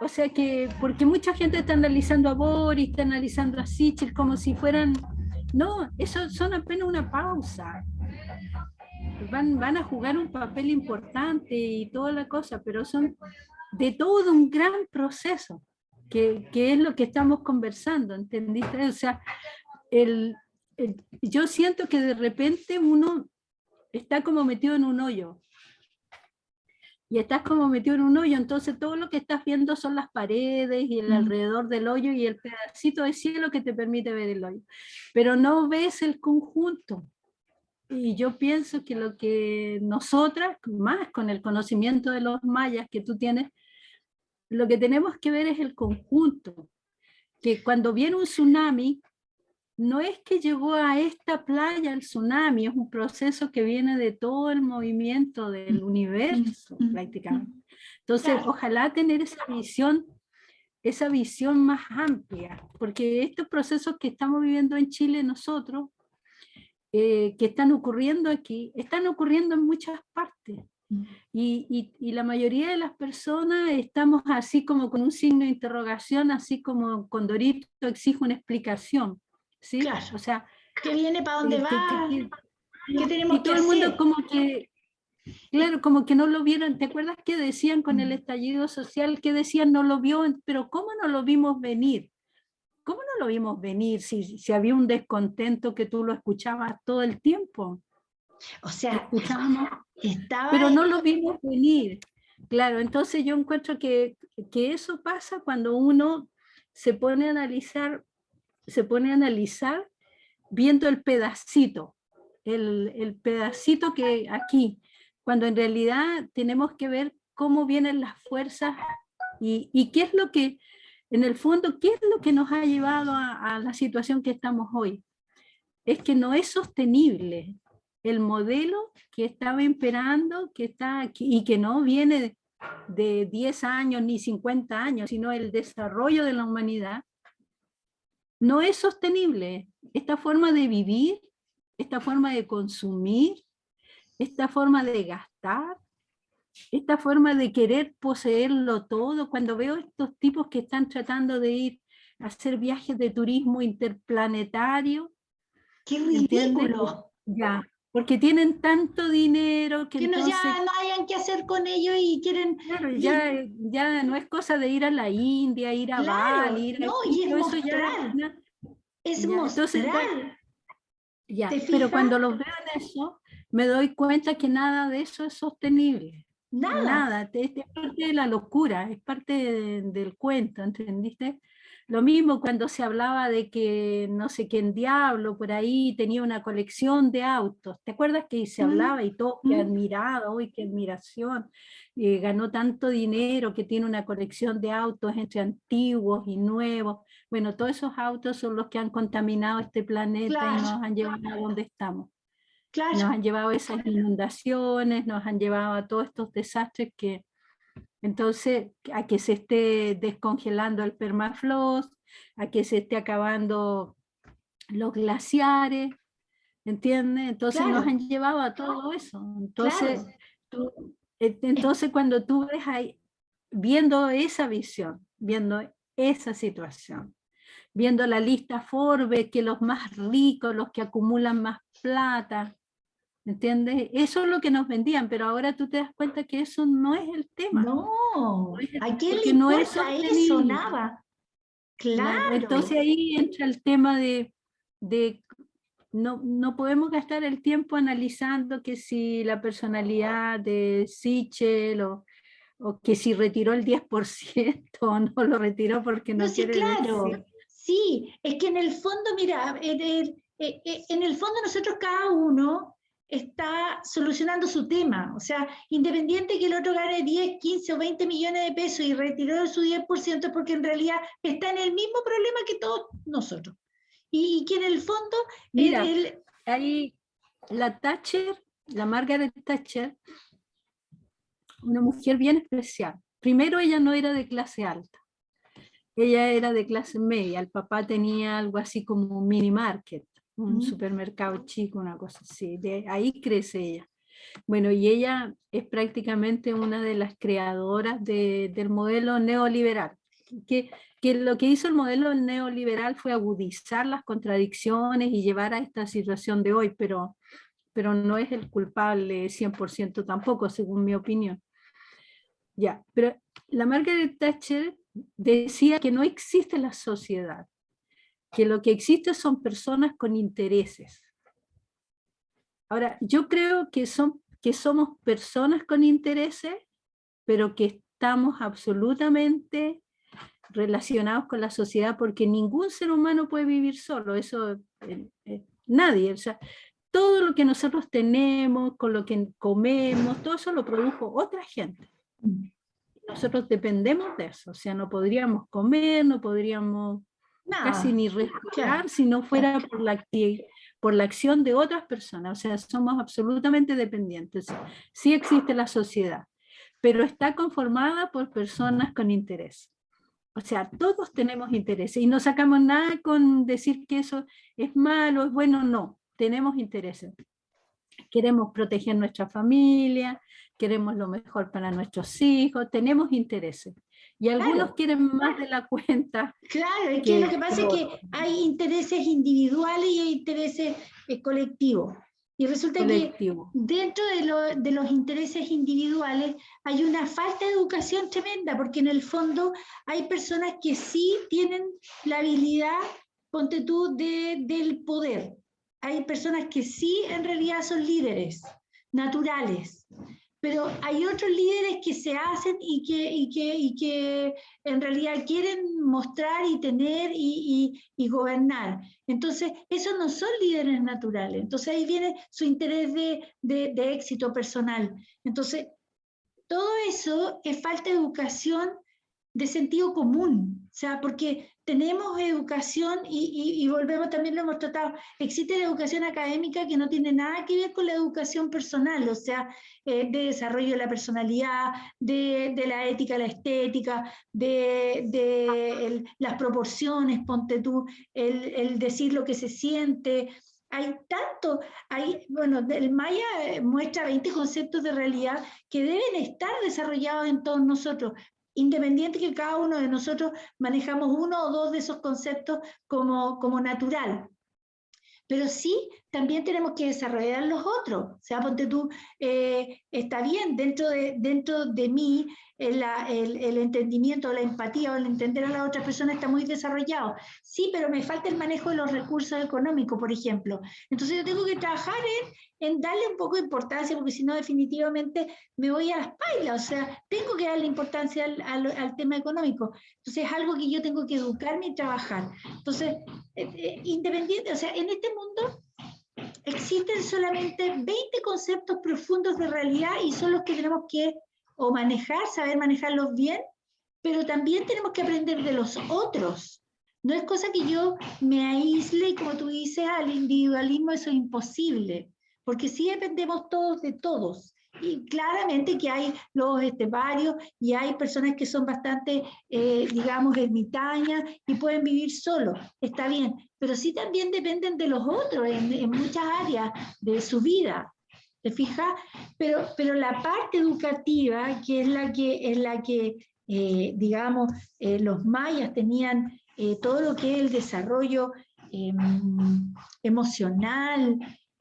o sea que, porque mucha gente está analizando a Boris, está analizando a Sichel como si fueran, no, eso son apenas una pausa. Van a jugar un papel importante y toda la cosa, pero son de todo un gran proceso, que es lo que estamos conversando, ¿entendiste? O sea, yo siento que de repente uno está como metido en un hoyo. Y estás como metido en un hoyo, entonces todo lo que estás viendo son las paredes y el alrededor del hoyo y el pedacito de cielo que te permite ver el hoyo. Pero no ves el conjunto. Y yo pienso que lo que nosotras, más con el conocimiento de los mayas que tú tienes, lo que tenemos que ver es el conjunto. Que cuando viene un tsunami, no es que llegó a esta playa el tsunami, es un proceso que viene de todo el movimiento del universo prácticamente. Entonces, Claro. ojalá tener esa visión más amplia, porque estos procesos que estamos viviendo en Chile nosotros, que están ocurriendo aquí, están ocurriendo en muchas partes. Y la mayoría de las personas estamos así como con un signo de interrogación, así como Condorito exige una explicación. ¿Sí? Claro. O sea, ¿Qué viene para dónde va? ¿Qué tenemos y todo que el mundo hacer? como que, claro, como que no lo vieron. ¿Te acuerdas que decían con el estallido social, que decían no lo vio, pero cómo no lo vimos venir? ¿Cómo no lo vimos venir si había un descontento que tú lo escuchabas todo el tiempo? O sea, pero no lo vimos venir. Claro, entonces yo encuentro que eso pasa cuando uno se pone a analizar viendo el pedacito que aquí, cuando en realidad tenemos que ver cómo vienen las fuerzas y qué es lo que, en el fondo, qué es lo que nos ha llevado a la situación que estamos hoy. Es que no es sostenible el modelo que estaba imperando, que está aquí, y que no viene de 10 años ni 50 años, sino el desarrollo de la humanidad. No es sostenible esta forma de vivir, esta forma de consumir, esta forma de gastar, esta forma de querer poseerlo todo. Cuando veo estos tipos que están tratando de ir a hacer viajes de turismo interplanetario, ¡Qué ¿entiendes? ridículo! Ya, porque tienen tanto dinero que Que no, ya entonces, no hayan qué hacer con ellos y quieren... claro, Y, ya no es cosa de ir a la India, ir a claro, Bali, ir a no, y Egipto, eso ya, es ya, entonces, mostrar, ¿te ya, pero fijas? cuando los veo en eso, me doy cuenta que nada de eso es sostenible. Nada. Nada, es parte de la locura, es parte del cuento, ¿entendiste? Lo mismo cuando se hablaba de que no sé quién diablo por ahí tenía una colección de autos. ¿Te acuerdas que se hablaba y todo, qué admirado, uy, qué admiración? Ganó tanto dinero que tiene una colección de autos entre antiguos y nuevos. Bueno, todos esos autos son los que han contaminado este planeta y Claro, nos han llevado a donde estamos. Nos claro, han llevado a esas inundaciones, nos han llevado a todos estos desastres que, entonces, a que se esté descongelando el permafrost, a que se esté acabando los glaciares, ¿entiendes? Entonces nos claro, han llevado a todo eso. Entonces, claro. entonces cuando tú ves ahí, viendo esa visión, viendo esa situación, viendo la lista Forbes, que los más ricos, los que acumulan más plata, ¿entiendes? Eso es lo que nos vendían, pero ahora tú te das cuenta que eso no es el tema, No, ¿a quién le porque no es importa eso? sostenible. Nada. Claro, Claro. entonces ahí entra el tema de no podemos gastar el tiempo analizando que si la personalidad de Sichel o que si retiró el 10% o no lo retiró porque No, no sí, quiere decir. claro. Sí, es que en el fondo, mira, en el fondo nosotros cada uno está solucionando su tema. O sea, independiente que el otro gane 10, 15 o 20 millones de pesos y retiró su 10%, porque en realidad está en el mismo problema que todos nosotros. Y que en el fondo, Mira, ahí la Thatcher, la Margaret Thatcher, una mujer bien especial. Primero, ella no era de clase alta, ella era de clase media. El papá tenía algo así como un mini market, un supermercado chico, una cosa así. De ahí crece ella. Bueno, y ella es prácticamente una de las creadoras del modelo neoliberal, que, que lo que hizo el modelo neoliberal fue agudizar las contradicciones y llevar a esta situación de hoy, pero no es el culpable 100% tampoco, según mi opinión. Ya, pero la Margaret Thatcher decía que no existe la sociedad, que lo que existe son personas con intereses. Ahora, yo creo que somos personas con intereses, pero que estamos absolutamente relacionados con la sociedad porque ningún ser humano puede vivir solo, eso nadie, o sea, todo lo que nosotros tenemos, con lo que comemos, todo eso lo produjo otra gente. Nosotros dependemos de eso, o sea, no podríamos comer, no podríamos casi nada. ni Claro, respirar si no fuera por la acción de otras personas, o sea, somos absolutamente dependientes. Sí existe la sociedad, pero está conformada por personas con interés. O sea, todos tenemos intereses y no sacamos nada con decir que eso es malo, es bueno, no, tenemos intereses. Queremos proteger nuestra familia, queremos lo mejor para nuestros hijos, tenemos intereses. Y algunos claro. quieren más de la cuenta Claro, es que lo que que pasa es otros, que hay intereses individuales y hay intereses colectivos. Y resulta que colectivos. dentro de los intereses individuales hay una falta de educación tremenda, porque en el fondo hay personas que sí tienen la habilidad, ponte tú, del poder. Hay personas que sí en realidad son líderes naturales, pero hay otros líderes que se hacen y que en realidad quieren mostrar y tener y gobernar. Entonces, esos no son líderes naturales. Entonces, ahí viene su interés de éxito personal. Entonces, todo eso es falta de educación de sentido común, o sea, porque tenemos educación y volvemos, también lo hemos tratado, existe la educación académica que no tiene nada que ver con la educación personal, o sea, de desarrollo de la personalidad, de la ética, la estética, las proporciones, ponte tú, el decir lo que se siente. Hay tanto, bueno, el Maya muestra 20 conceptos de realidad que deben estar desarrollados en todos nosotros, independiente que cada uno de nosotros manejamos uno o dos de esos conceptos como natural. Pero sí, también tenemos que desarrollar los otros. O sea, ponte tú, está bien, dentro de mí, el entendimiento, la empatía o el entender a la otra persona está muy desarrollado. Sí, pero me falta el manejo de los recursos económicos, por ejemplo. Entonces yo tengo que trabajar en darle un poco de importancia, porque si no definitivamente me voy a las pailas. O sea, tengo que darle importancia al tema económico. Entonces es algo que yo tengo que educarme y trabajar. Entonces, independiente, o sea, en este mundo existen solamente 20 conceptos profundos de realidad y son los que tenemos que o manejar, saber manejarlos bien, pero también tenemos que aprender de los otros. No es cosa que yo me aísle y, como tú dices, al individualismo eso es imposible, porque sí dependemos todos de todos. Y claramente que hay los varios y hay personas que son bastante, digamos, ermitañas y pueden vivir solos, está bien, pero sí también dependen de los otros en muchas áreas de su vida. ¿Te fijas? Pero la parte educativa, que es la que digamos, los mayas tenían todo lo que es el desarrollo emocional,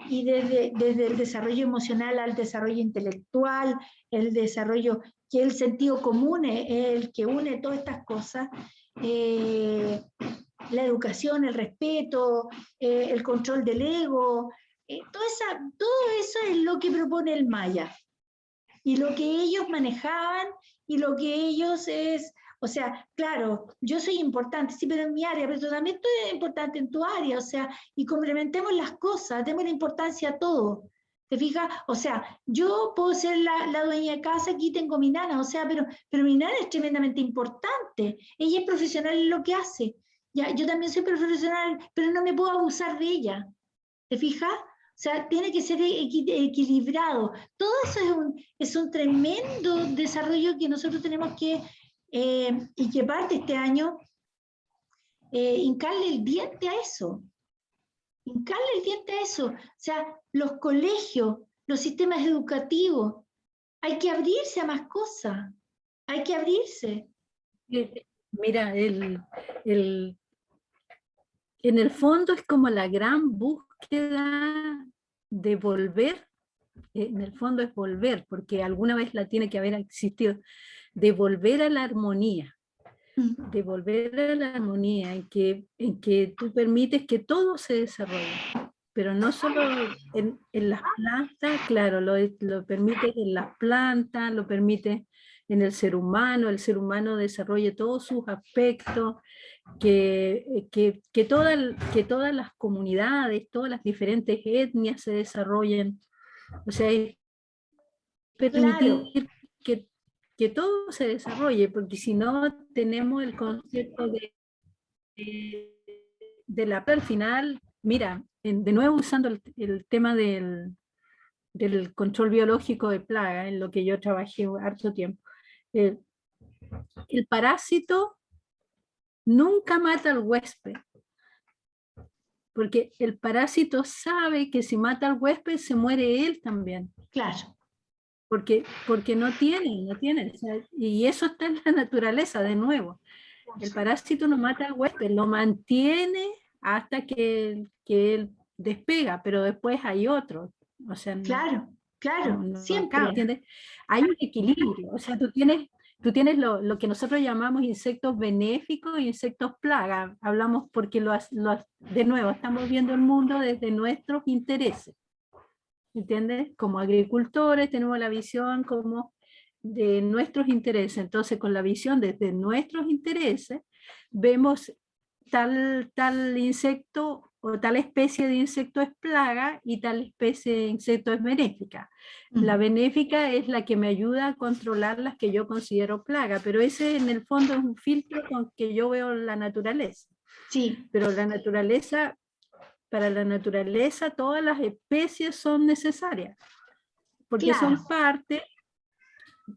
y desde el desarrollo emocional al desarrollo intelectual, el desarrollo, que el sentido común es el que une todas estas cosas, la educación, el respeto, el control del ego, todo eso es lo que propone el maya. Y lo que ellos manejaban y lo que ellos es, o sea, claro, yo soy importante, sí, pero en mi área, pero tú también tú eres importante en tu área, o sea, y complementemos las cosas, demos la importancia a todo. ¿Te fijas? O sea, yo puedo ser la dueña de casa, aquí tengo mi nana, o sea, pero mi nana es tremendamente importante. Ella es profesional en lo que hace. Ya, yo también soy profesional, pero no me puedo abusar de ella. ¿Te fijas? O sea, tiene que ser equilibrado. Todo eso es un tremendo desarrollo que nosotros tenemos que, y que parte este año, hincarle el diente a eso. Hincarle el diente a eso. O sea, los colegios, los sistemas educativos, hay que abrirse a más cosas. Hay que abrirse. Mira, en el fondo es como la gran búsqueda de volver, en el fondo es volver, porque alguna vez la tiene que haber existido, de volver a la armonía, de volver a la armonía en que tú permites que todo se desarrolle, pero no solo en las plantas, claro, lo permite en las plantas, lo permite en el ser humano desarrolle todos sus aspectos, que todas las comunidades, todas las diferentes etnias se desarrollen, o sea, es permitir Claro. que todo se desarrolle, porque si no tenemos el concepto de la al final, mira, de nuevo usando el tema del control biológico de plaga, en lo que yo trabajé harto tiempo, el parásito nunca mata al huésped, porque el parásito sabe que si mata al huésped se muere él también. Claro. Porque no tiene, o sea, y eso está en la naturaleza, de nuevo. El parásito no mata al huésped, lo mantiene hasta que él despega, pero después hay otro. O sea, Claro, claro, acaba, siempre. ¿entiendes? Hay un equilibrio, o sea, tú tienes lo que nosotros llamamos insectos benéficos e insectos plaga. Hablamos porque de nuevo, estamos viendo el mundo desde nuestros intereses. ¿Entiendes? Como agricultores tenemos la visión como de nuestros intereses. Entonces, con la visión desde nuestros intereses, vemos tal insecto o tal especie de insecto es plaga y tal especie de insecto es benéfica. La benéfica es la que me ayuda a controlar las que yo considero plaga, pero ese en el fondo es un filtro con que yo veo la naturaleza. Sí. Pero la naturaleza, para la naturaleza todas las especies son necesarias, porque Claro. son parte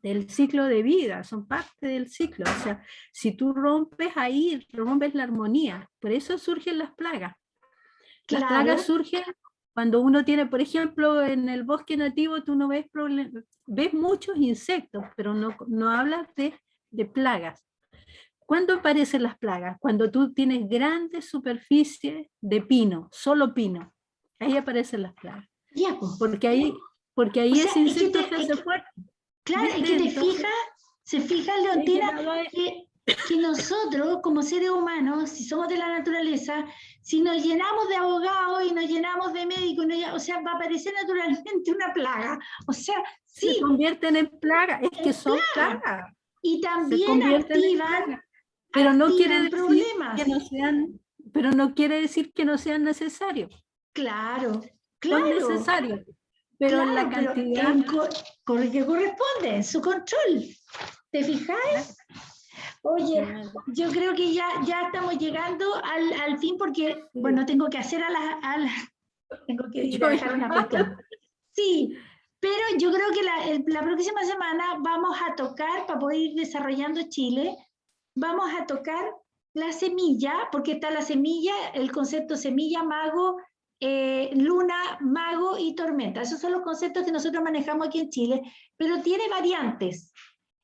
del ciclo de vida, son parte del ciclo. O sea, si tú rompes ahí, rompes la armonía. Por eso surgen las plagas. Las Claro. plagas surgen cuando uno tiene, por ejemplo, en el bosque nativo tú no ves ves muchos insectos, pero no hablas de plagas. ¿Cuándo aparecen las plagas? Cuando tú tienes grandes superficies de pino, solo pino. Ahí aparecen las plagas. Ya, pues. Porque ahí O sea, ese insecto se hace fuerte. Claro, es ¿Viste? que Entonces, se fija Leontina, que nosotros como seres humanos, si somos de la naturaleza, si nos llenamos de abogados y nos llenamos de médicos, o sea, va a aparecer naturalmente una plaga. O sea, sí. Se convierten en plagas, es que son plaga. plagas. Y también se convierten en plagas. Pero no quiere decir problemas. que no sean, pero no quiere decir que no sean necesarios. Claro, Son necesarios. Pero claro, la cantidad que corresponde, en su control. ¿Te fijáis? Oye, yo creo que ya estamos llegando al fin porque, sí. Bueno, tengo que hacer tengo que ir a dejar una cuestión. Sí, pero yo creo que la próxima semana vamos a tocar, para poder ir desarrollando Chile, vamos a tocar la semilla, porque está la semilla, el concepto semilla, mago, luna, mago y tormenta. Esos son los conceptos que nosotros manejamos aquí en Chile, pero tiene variantes.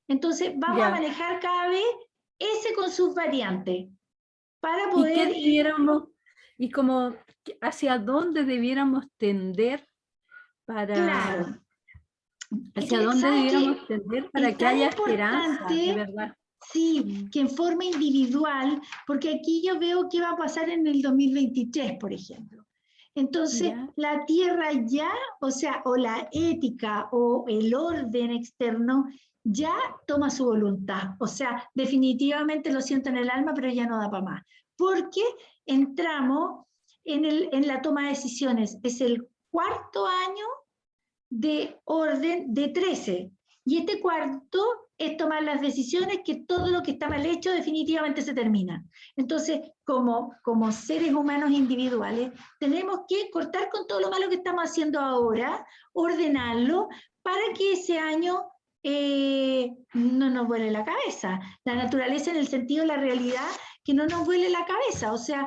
Entonces vamos a manejar cada vez ese con sus variantes para poder... ¿Y qué debiéramos, y como hacia dónde debiéramos tender para... Claro. ¿Hacia dónde debiéramos tender para que haya esperanza, de verdad? Sí, que en forma individual, porque aquí yo veo qué va a pasar en el 2023, por ejemplo. Entonces, la tierra ya, o sea, o la ética o el orden externo ya toma su voluntad. O sea, definitivamente lo siento en el alma, pero ya no da para más. Porque entramos en la toma de decisiones. Es el cuarto año de orden de 13. Y este cuarto es tomar las decisiones que todo lo que está mal hecho definitivamente se termina. Entonces, como seres humanos individuales, tenemos que cortar con todo lo malo que estamos haciendo ahora, ordenarlo, para que ese año no nos vuele la cabeza. La naturaleza en el sentido de la realidad, que no nos vuele la cabeza. O sea,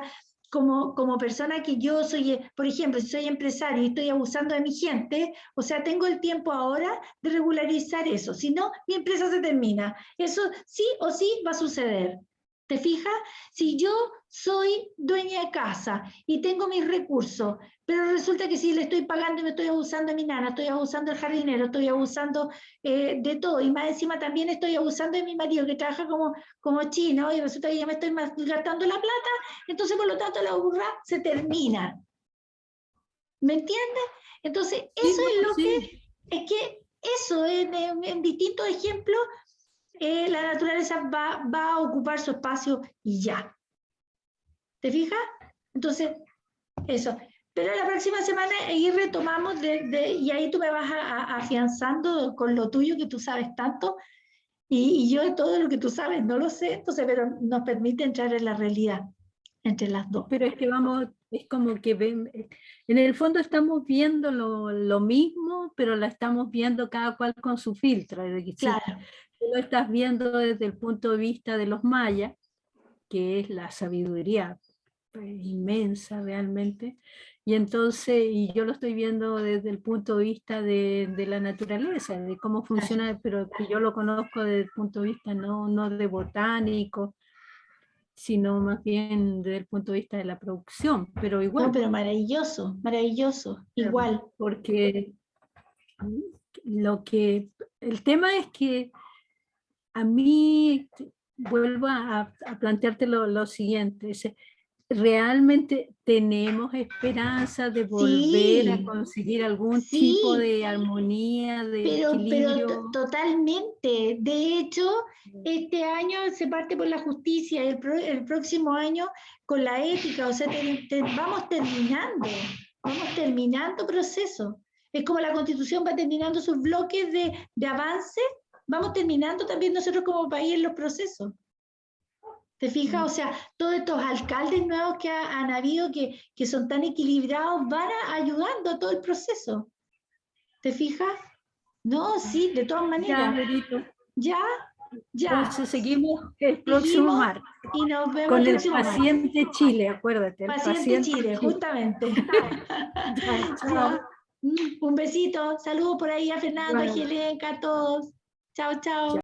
como persona que yo soy, por ejemplo, si soy empresario y estoy abusando de mi gente, o sea, tengo el tiempo ahora de regularizar eso, si no, mi empresa se termina. Eso sí o sí va a suceder. ¿Te fijas? Si yo soy dueña de casa y tengo mis recursos, pero resulta que si le estoy pagando y me estoy abusando de mi nana, estoy abusando del jardinero, estoy abusando de todo, y más encima también estoy abusando de mi marido que trabaja como chino y resulta que ya me estoy gastando la plata, entonces por lo tanto la burra se termina. ¿Me entiendes? Entonces eso es lo que eso en distintos ejemplos la naturaleza va a ocupar su espacio y ya. ¿Te fijas? Entonces, eso. Pero la próxima semana ahí retomamos y ahí tú me vas afianzando con lo tuyo que tú sabes tanto y yo todo lo que tú sabes no lo sé, entonces, pero nos permite entrar en la realidad entre las dos. Pero es que es como que en el fondo estamos viendo lo mismo, pero la estamos viendo cada cual con su filtro. Claro. Tú lo estás viendo desde el punto de vista de los mayas, que es la sabiduría inmensa realmente, y entonces, y yo lo estoy viendo desde el punto de vista de la naturaleza, de cómo funciona, pero que yo lo conozco desde el punto de vista no de botánico, sino más bien desde el punto de vista de la producción, pero igual. No, pero maravilloso, maravilloso, igual. Porque el tema es que a mí, vuelvo a plantearte lo siguiente, ¿realmente tenemos esperanza de volver a Sí, conseguir algún tipo sí, de armonía, de pero equilibrio? totalmente. De hecho, este año se parte por la justicia, el próximo año con la ética, o sea, vamos terminando proceso. Es como la Constitución va terminando sus bloques de avance, vamos terminando también nosotros como país en los procesos. ¿Te fijas? O sea, todos estos alcaldes nuevos que han habido, que son tan equilibrados, van ayudando a todo el proceso. ¿Te fijas? No, sí, de todas Ya, maneras. Berito. Ya, ya. Entonces seguimos el próximo Seguimos martes y nos vemos el con el próximo martes. paciente Chile, acuérdate, el Paciente paciente Chile, Chile. justamente. Ya, chao. Ya. Un besito. Saludos por ahí a Fernando, a Igual. Jelenca, a todos. Chao, chao.